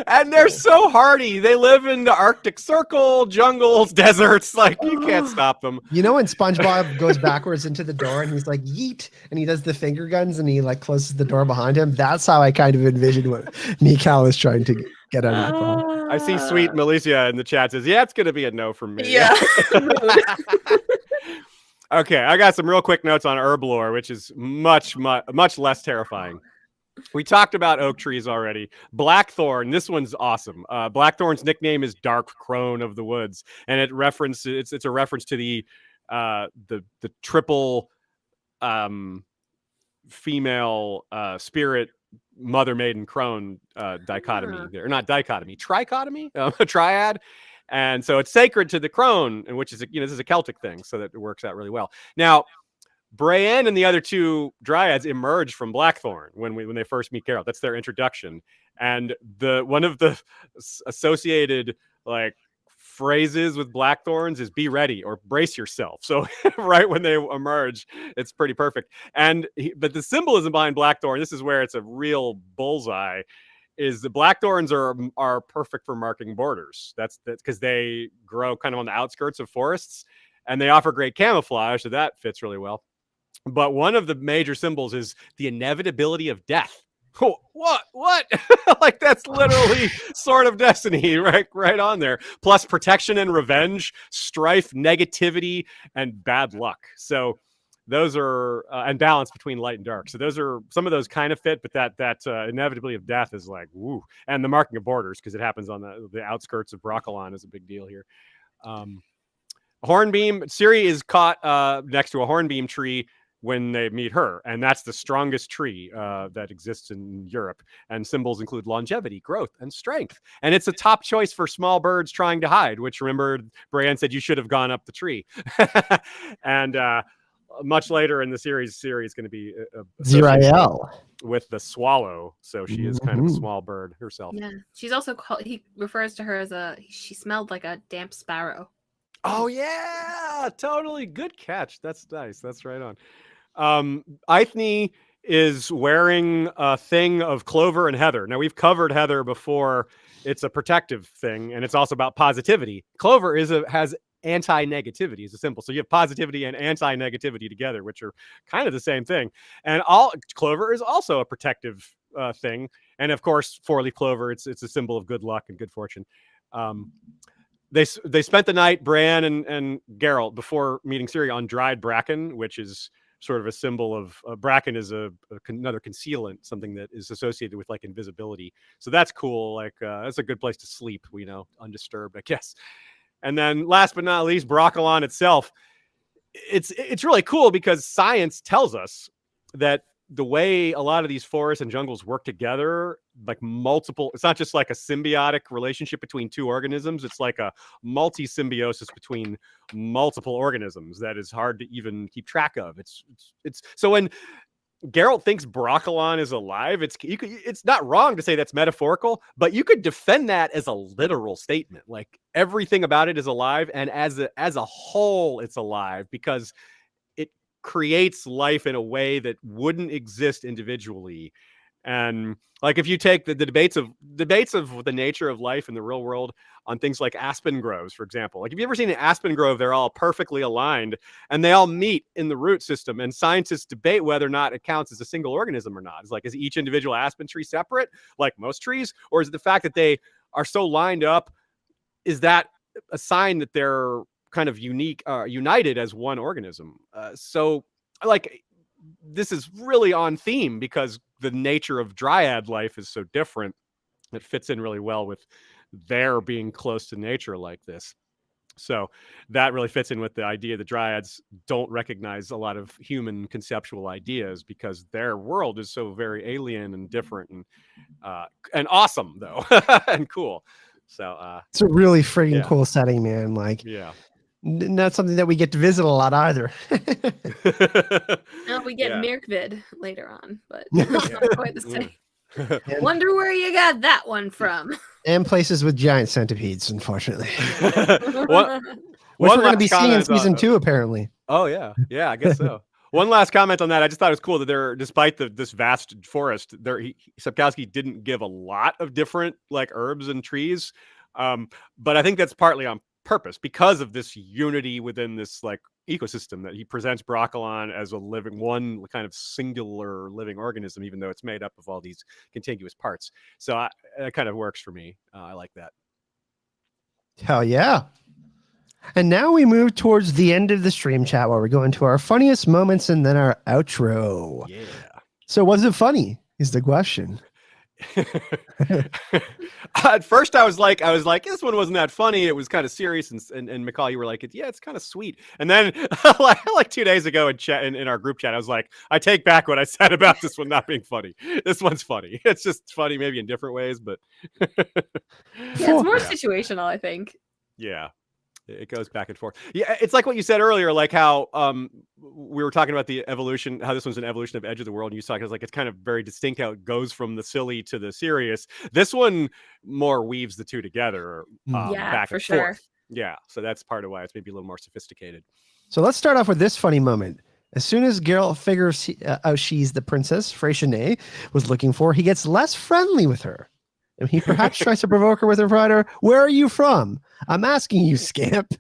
And they're so hardy. They live in the Arctic Circle, jungles, deserts. Like, you can't stop them. You know when SpongeBob goes backwards into the door and he's like, yeet, and he does the finger guns and he like closes the door behind him? That's how I kind of envisioned what Mikhail is trying to get out of the car. I see sweet Melissa in the chat says, yeah, it's going to be a no from me. Yeah. Okay, I got some real quick notes on herb lore, which is much less terrifying. We talked about oak trees already. Blackthorn, this one's awesome. Blackthorn's nickname is Dark Crone of the Woods, and it's a reference to the triple female spirit mother maiden crone dichotomy there, not dichotomy, trichotomy, triad. And so it's sacred to the crone, and which is this is a Celtic thing, so that it works out really well. Now, Brienne and the other two dryads emerge from Blackthorn when they first meet Geralt. That's their introduction, and one of the associated like phrases with blackthorns is "be ready" or "brace yourself." So right when they emerge, it's pretty perfect. But the symbolism behind blackthorn, this is where it's a real bullseye. Is the blackthorns are perfect for marking borders. That's because they grow kind of on the outskirts of forests, and they offer great camouflage, so that fits really well. But one of the major symbols is the inevitability of death. Oh, what? Like that's literally Sword of Destiny, right on there. Plus protection and revenge, strife, negativity, and bad luck. So those are and balance between light and dark. So those are some of those kind of fit, but that inevitability of death is like woo. And the marking of borders, because it happens on the outskirts of Brokilon, is a big deal here. Hornbeam, Ciri is caught next to a hornbeam tree when they meet her, and that's the strongest tree that exists in Europe. And symbols include longevity, growth, and strength. And it's a top choice for small birds trying to hide, which remember Brienne said you should have gone up the tree. And much later in the series, Ciri is going to be Zirael with the swallow, so she is kind of a small bird herself. Yeah, she's also called. He refers to her as she smelled like a damp sparrow. Oh yeah, totally. Good catch. That's nice. That's right on. Eithne is wearing a thing of clover and heather. Now we've covered heather before. It's a protective thing, and it's also about positivity. Clover has anti-negativity as a symbol. So you have positivity and anti-negativity together, which are kind of the same thing. And clover is also a protective thing. And of course, four-leaf clover, it's a symbol of good luck and good fortune. They spent the night, Bran and Geralt, before meeting Ciri, on dried bracken, which is sort of a symbol of bracken is another concealant, something that is associated with like invisibility. So that's cool. Like that's a good place to sleep, undisturbed, I guess. And then last but not least, Brokilon itself. It's really cool because science tells us that the way a lot of these forests and jungles work together, like multiple, it's not just like a symbiotic relationship between two organisms. It's like a multi-symbiosis between multiple organisms that is hard to even keep track of. It's so when Geralt thinks Brokilon is alive, it's not wrong to say that's metaphorical, but you could defend that as a literal statement. Like everything about it is alive, and as a whole, it's alive because it creates life in a way that wouldn't exist individually. And like if you take the debates of the nature of life in the real world on things like aspen groves, for example, like have you ever seen an aspen grove? They're all perfectly aligned and they all meet in the root system, and scientists debate whether or not it counts as a single organism or not. It's like, is each individual aspen tree separate like most trees, or is it the fact that they are so lined up, is that a sign that they're kind of united as one organism? So like this is really on theme because the nature of dryad life is so different. It fits in really well with their being close to nature like this. So that really fits in with the idea that dryads don't recognize a lot of human conceptual ideas because their world is so very alien and different and awesome though and cool. So it's a really freaking cool setting, man. Like, yeah. Not something that we get to visit a lot either. No, we get Mirkvid later on, but not quite the same. Wonder where you got that one from. And places with giant centipedes, unfortunately. Which One we're going to be seeing in season 2, apparently. Oh, yeah. Yeah, I guess so. One last comment on that. I just thought it was cool that despite this vast forest, Sapkowski didn't give a lot of different like herbs and trees. But I think that's partly on purpose because of this unity within this like ecosystem that he presents Brokilon as one kind of singular living organism, even though it's made up of all these contiguous parts. So it kind of works for me. I like that. Hell yeah. And now we move towards the end of the stream chat where we go into our funniest moments and then our outro. Yeah. So was it funny is the question. At first I was like, this one wasn't that funny. It was kind of serious. And McCall, you were like, yeah, it's kind of sweet. And then like 2 days ago in our group chat, I was like, I take back what I said about this one not being funny. This one's funny. It's just funny, maybe in different ways, but yeah, it's more situational, I think. Yeah. It goes back and forth. Yeah, it's like what you said earlier, like how we were talking about the evolution, how this one's an evolution of Edge of the World. And you saw it's like it's kind of very distinct how it goes from the silly to the serious. This one more weaves the two together. Yeah, for sure. Yeah, so that's part of why it's maybe a little more sophisticated. So let's start off with this funny moment. As soon as Geralt figures out she's the princess Frexinet was looking for, he gets less friendly with her. And he perhaps tries to provoke her with her rider. Where are you from? I'm asking you, Scamp.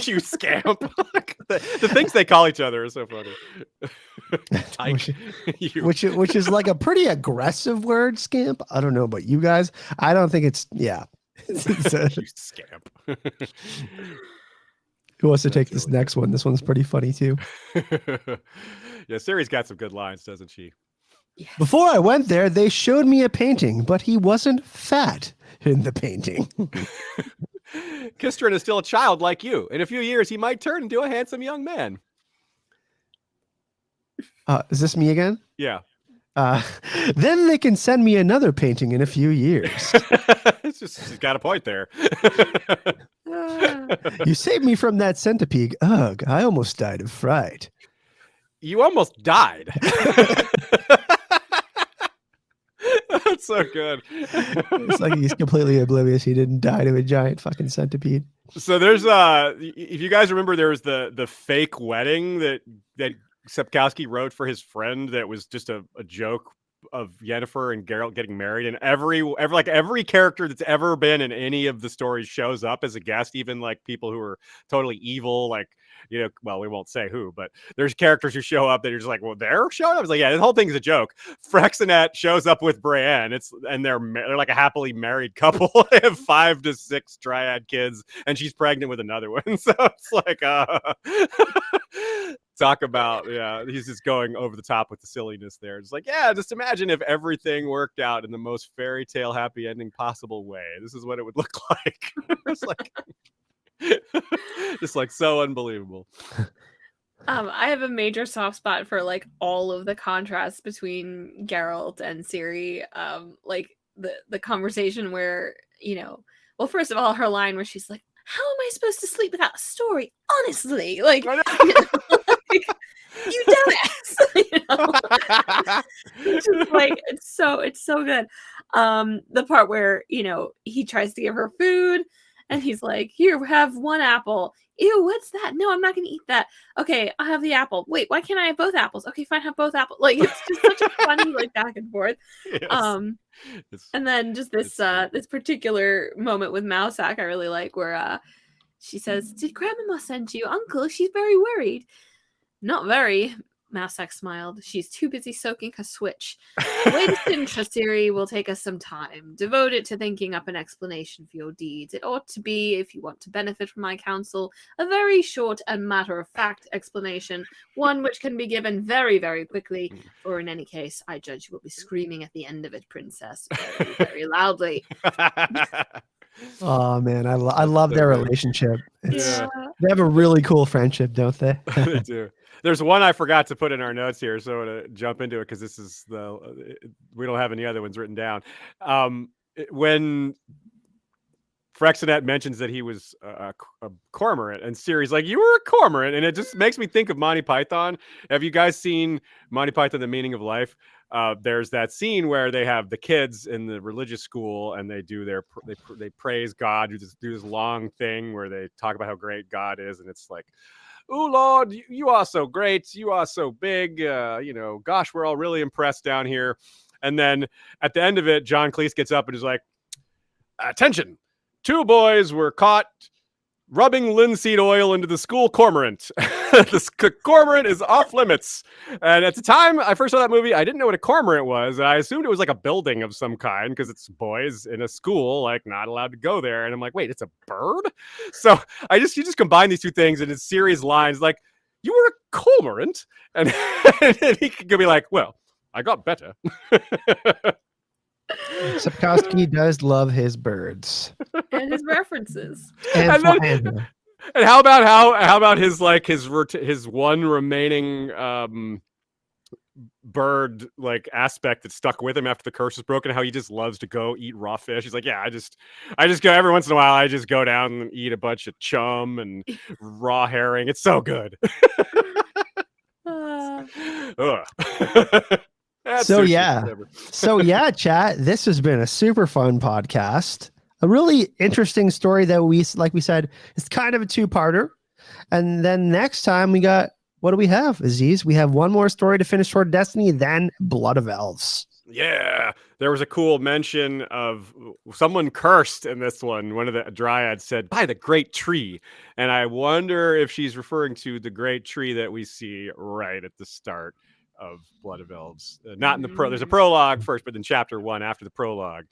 You Scamp. The things they call each other are so funny. Tyke. which is like a pretty aggressive word, Scamp. I don't know about you guys. I don't think it's, yeah. You Scamp. Who wants to take this next one? This one's pretty funny too. Yeah, Ciri's got some good lines, doesn't she? Yes. Before I went there, they showed me a painting, but he wasn't fat in the painting. Kistrin is still a child like you. In a few years, he might turn into a handsome young man. Is this me again? Yeah. Then they can send me another painting in a few years. It's just, she's got a point there. You saved me from that centipede. Ugh, I almost died of fright. You almost died. That's so good. It's like he's completely oblivious. He didn't die to a giant fucking centipede. So there's if you guys remember, there was the fake wedding that Sapkowski wrote for his friend that was just a joke of Yennefer and Geralt getting married, and every character that's ever been in any of the stories shows up as a guest, even like people who are totally evil, like, you know, well, we won't say who, but there's characters who show up that you're just like, well, they're showing up. I was like, yeah, the whole thing's a joke. Frexinet shows up with Brienne. They're like a happily married couple. They have 5 to 6 dryad kids, and she's pregnant with another one. So it's like, talk about, yeah, he's just going over the top with the silliness there. It's like, yeah, just imagine if everything worked out in the most fairy tale happy ending possible way. This is what it would look like. It's like, just like so unbelievable. I have a major soft spot for like all of the contrasts between Geralt and Ciri. Like the conversation where, you know, well, first of all, her line where she's like, "How am I supposed to sleep without a story? Honestly, like, you know, like, you dumbass." You know? It's just like it's so good. The part where, you know, he tries to give her food. And he's like, "Here, have one apple." "Ew, what's that? No, I'm not going to eat that." "Okay, I'll have the apple." "Wait, why can't I have both apples?" "Okay, fine, have both apples." Like, it's just such a funny, like, back and forth. Yes. And then just this particular moment with Mouseack I really like, where she says, "Did Grandmama send you? Uncle, she's very worried." "Not very." Mouseack smiled. "She's too busy soaking her switch. The latest in Ciri will take us some time. Devote it to thinking up an explanation for your deeds. It ought to be, if you want to benefit from my counsel, a very short and matter-of-fact explanation, one which can be given very, very quickly, or in any case, I judge you will be screaming at the end of it, princess, very, very loudly." Oh man, I love their relationship. Yeah. They have a really cool friendship, don't they? They do. There's one I forgot to put in our notes here, so I'm gonna jump into it because this is we don't have any other ones written down. When Frexinet mentions that he was a cormorant, and Ciri's like, "You were a cormorant," and it just makes me think of Monty Python. Have you guys seen Monty Python: The Meaning of Life? There's that scene where they have the kids in the religious school, and they do they praise God, do this long thing where they talk about how great God is, and it's like, "Oh Lord, you are so great, you are so big, you know, gosh, we're all really impressed down here." And then at the end of it, John Cleese gets up and is like, "Attention, 2 boys were caught rubbing linseed oil into the school cormorant. The cormorant is off limits." And at the time I first saw that movie, I didn't know what a cormorant was. I assumed it was like a building of some kind because it's boys in a school, like not allowed to go there. And I'm like, wait, it's a bird? So you just combine these two things, and it's Ciri's lines like, "You were a cormorant," and he could be like, "Well, I got better." Sapkowski does love his birds And his references. and how about his one remaining bird like aspect that stuck with him after the curse was broken, how he just loves to go eat raw fish. He's like, "Yeah, I just go every once in a while, I just go down and eat a bunch of chum and raw herring. It's so good." So yeah, chat, this has been a super fun podcast. a really interesting story that like we said, it's kind of a two-parter. And then next time what do we have, Aziz? We have one more story to finish Sword of Destiny, then Blood of Elves. Yeah, there was a cool mention of someone cursed in this one. One of the dryads said, by the great tree. And I wonder if she's referring to the great tree that we see right at the start of Blood of Elves. Not in the there's a prologue first, but in chapter 1 after the prologue,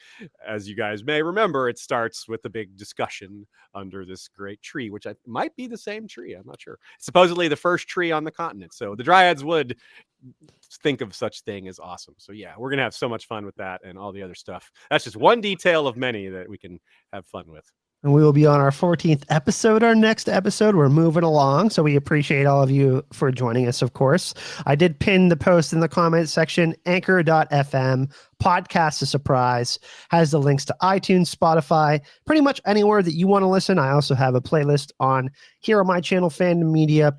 as you guys may remember, it starts with a big discussion under this great tree, which might be the same tree. I'm not sure. Supposedly the first tree on the continent. So the dryads would think of such thing as awesome. So yeah, we're gonna have so much fun with that and all the other stuff. That's just one detail of many that we can have fun with. And we will be on our 14th episode, our next episode. We're moving along. So we appreciate all of you for joining us, of course. I did pin the post in the comment section, anchor.fm, podcast a surprise, has the links to iTunes, Spotify, pretty much anywhere that you want to listen. I also have a playlist on here on my channel, Fandom Media,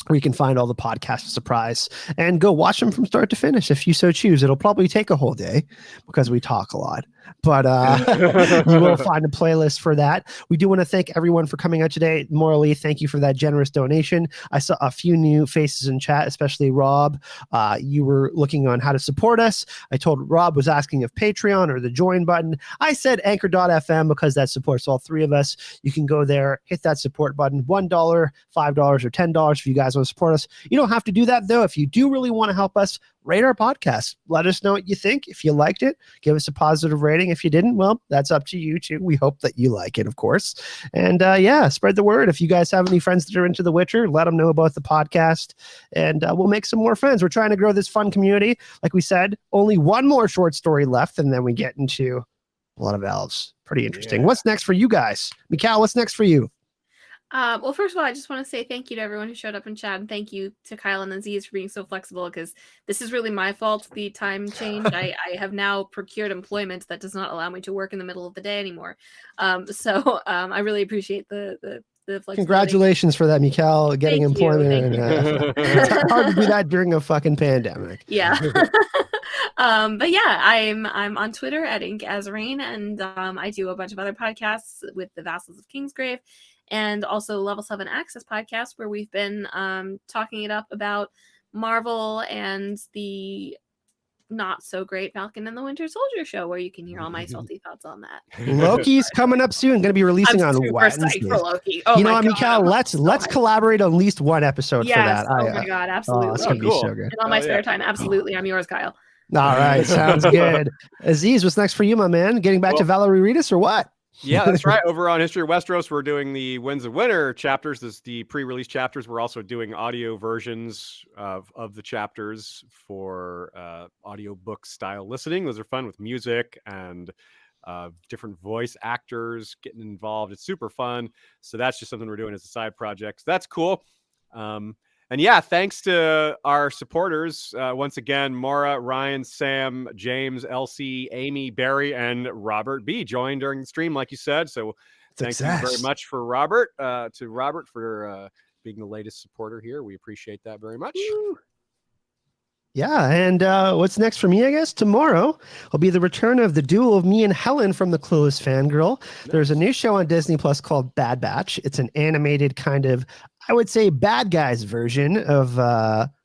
where you can find all the podcast surprise and go watch them from start to finish if you so choose. It'll probably take a whole day because we talk a lot, but you will find a playlist for that. We do want to thank everyone for coming out today. Morally, thank you for that generous donation. I saw a few new faces in chat, especially Rob. You were looking on how to support us. I told Rob was asking if Patreon or the join button. I said anchor.fm because that supports all three of us. You can go there, hit that support button, $1, $5, or $10 if you guys want to support us. You don't have to do that though. If you do really want to help us, rate our podcast. Let us know what you think. If you liked it, give us a positive rating. If you didn't, well, that's up to you too. We hope that you like it, of course. And yeah, spread the word. If you guys have any friends that are into The Witcher, let them know about the podcast, and we'll make some more friends. We're trying to grow this fun community. Like we said, only one more short story left, and then we get into Blood of Elves. Pretty interesting. Yeah. What's next for you guys? Mikal, what's next for you? Well, first of all, I just want to say thank you to everyone who showed up in chat, and thank you to Kyle and Aziz for being so flexible, because this is really my fault, the time change. I have now procured employment that does not allow me to work in the middle of the day anymore. So I really appreciate the flexibility. Congratulations for that, Mikal, getting employment. It's hard to do that during a fucking pandemic. Yeah. But yeah, I'm on Twitter at InkAzrain, and I do a bunch of other podcasts with the Vassals of Kingsgrave, and also Level 7 Access podcast, where we've been talking it up about Marvel and the not so great Falcon and the Winter Soldier show, where you can hear all my salty thoughts on that. Loki's coming up soon, going to be releasing on Wednesday. For Loki. Oh, you know what, Mikal, let's collaborate on at least one episode for that. Oh my god, absolutely. It's going to be so good. In all my spare time, absolutely. I'm yours, Kyle. All right, sounds good. Aziz, what's next for you, my man? Getting back to Valerie Reedus or what? Yeah, that's right. Over on History of Westeros, we're doing the Winds of Winter chapters. This is the pre-release chapters. We're also doing audio versions of the chapters for audiobook style listening. Those are fun with music and different voice actors getting involved. It's super fun. So that's just something we're doing as a side project. So that's cool. And yeah, thanks to our supporters. Once again, Maura, Ryan, Sam, James, Elsie, Amy, Barry, and Robert B. joined during the stream, like you said. So thank you very much for Robert, for being the latest supporter here. We appreciate that very much. Woo. Yeah, and what's next for me, I guess? Tomorrow will be the return of the duel of me and Helen from the Clueless Fangirl. Nice. There's a new show on Disney Plus called Bad Batch. It's an animated kind of, I would say, bad guys version of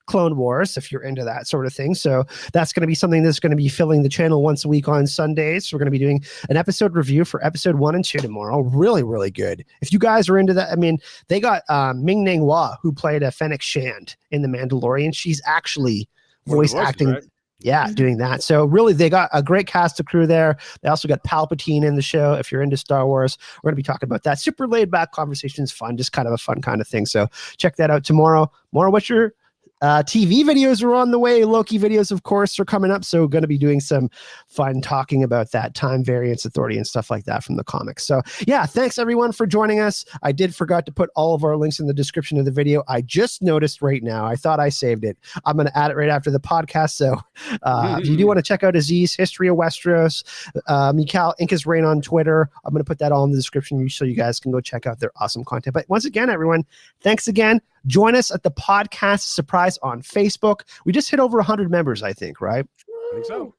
Clone Wars, if you're into that sort of thing. So that's going to be something that's going to be filling the channel once a week on Sundays. So we're going to be doing an episode review for episode 1 and 2 tomorrow. Really, really good. If you guys are into that, I mean, they got Ming-Na Wen, who played a Fennec Shand in The Mandalorian. She's actually voice acting, right? Yeah, doing that. So really, they got a great cast of crew there. They also got Palpatine in the show. If you're into Star Wars, we're going to be talking about that. Super laid back conversations, fun, just kind of a fun kind of thing. So check that out tomorrow. More what's your TV videos are on the way. Loki videos, of course, are coming up. So going to be doing some fun talking about that time variance authority and stuff like that from the comics. So yeah, thanks everyone for joining us. I did forgot to put all of our links in the description of the video. I just noticed right now. I thought I saved it. I'm going to add it right after the podcast. So if you do want to check out Aziz, History of Westeros, Mikal, Inca's Reign on Twitter, I'm going to put that all in the description so you guys can go check out their awesome content. But once again, everyone, thanks again. Join us at the Podcast Surprise on Facebook. We just hit over 100 members, I think, right? I think so.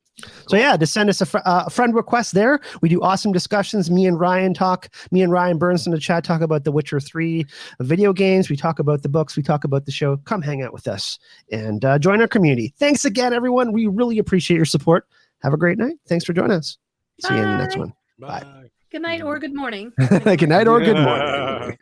So yeah, just send us a friend request there. We do awesome discussions. Me and Ryan Burns in the chat talk about the Witcher 3 video games. We talk about the books. We talk about the show. Come hang out with us and join our community. Thanks again, everyone. We really appreciate your support. Have a great night. Thanks for joining us. See you in the next one. Bye. Good night or good morning. Good night or good morning.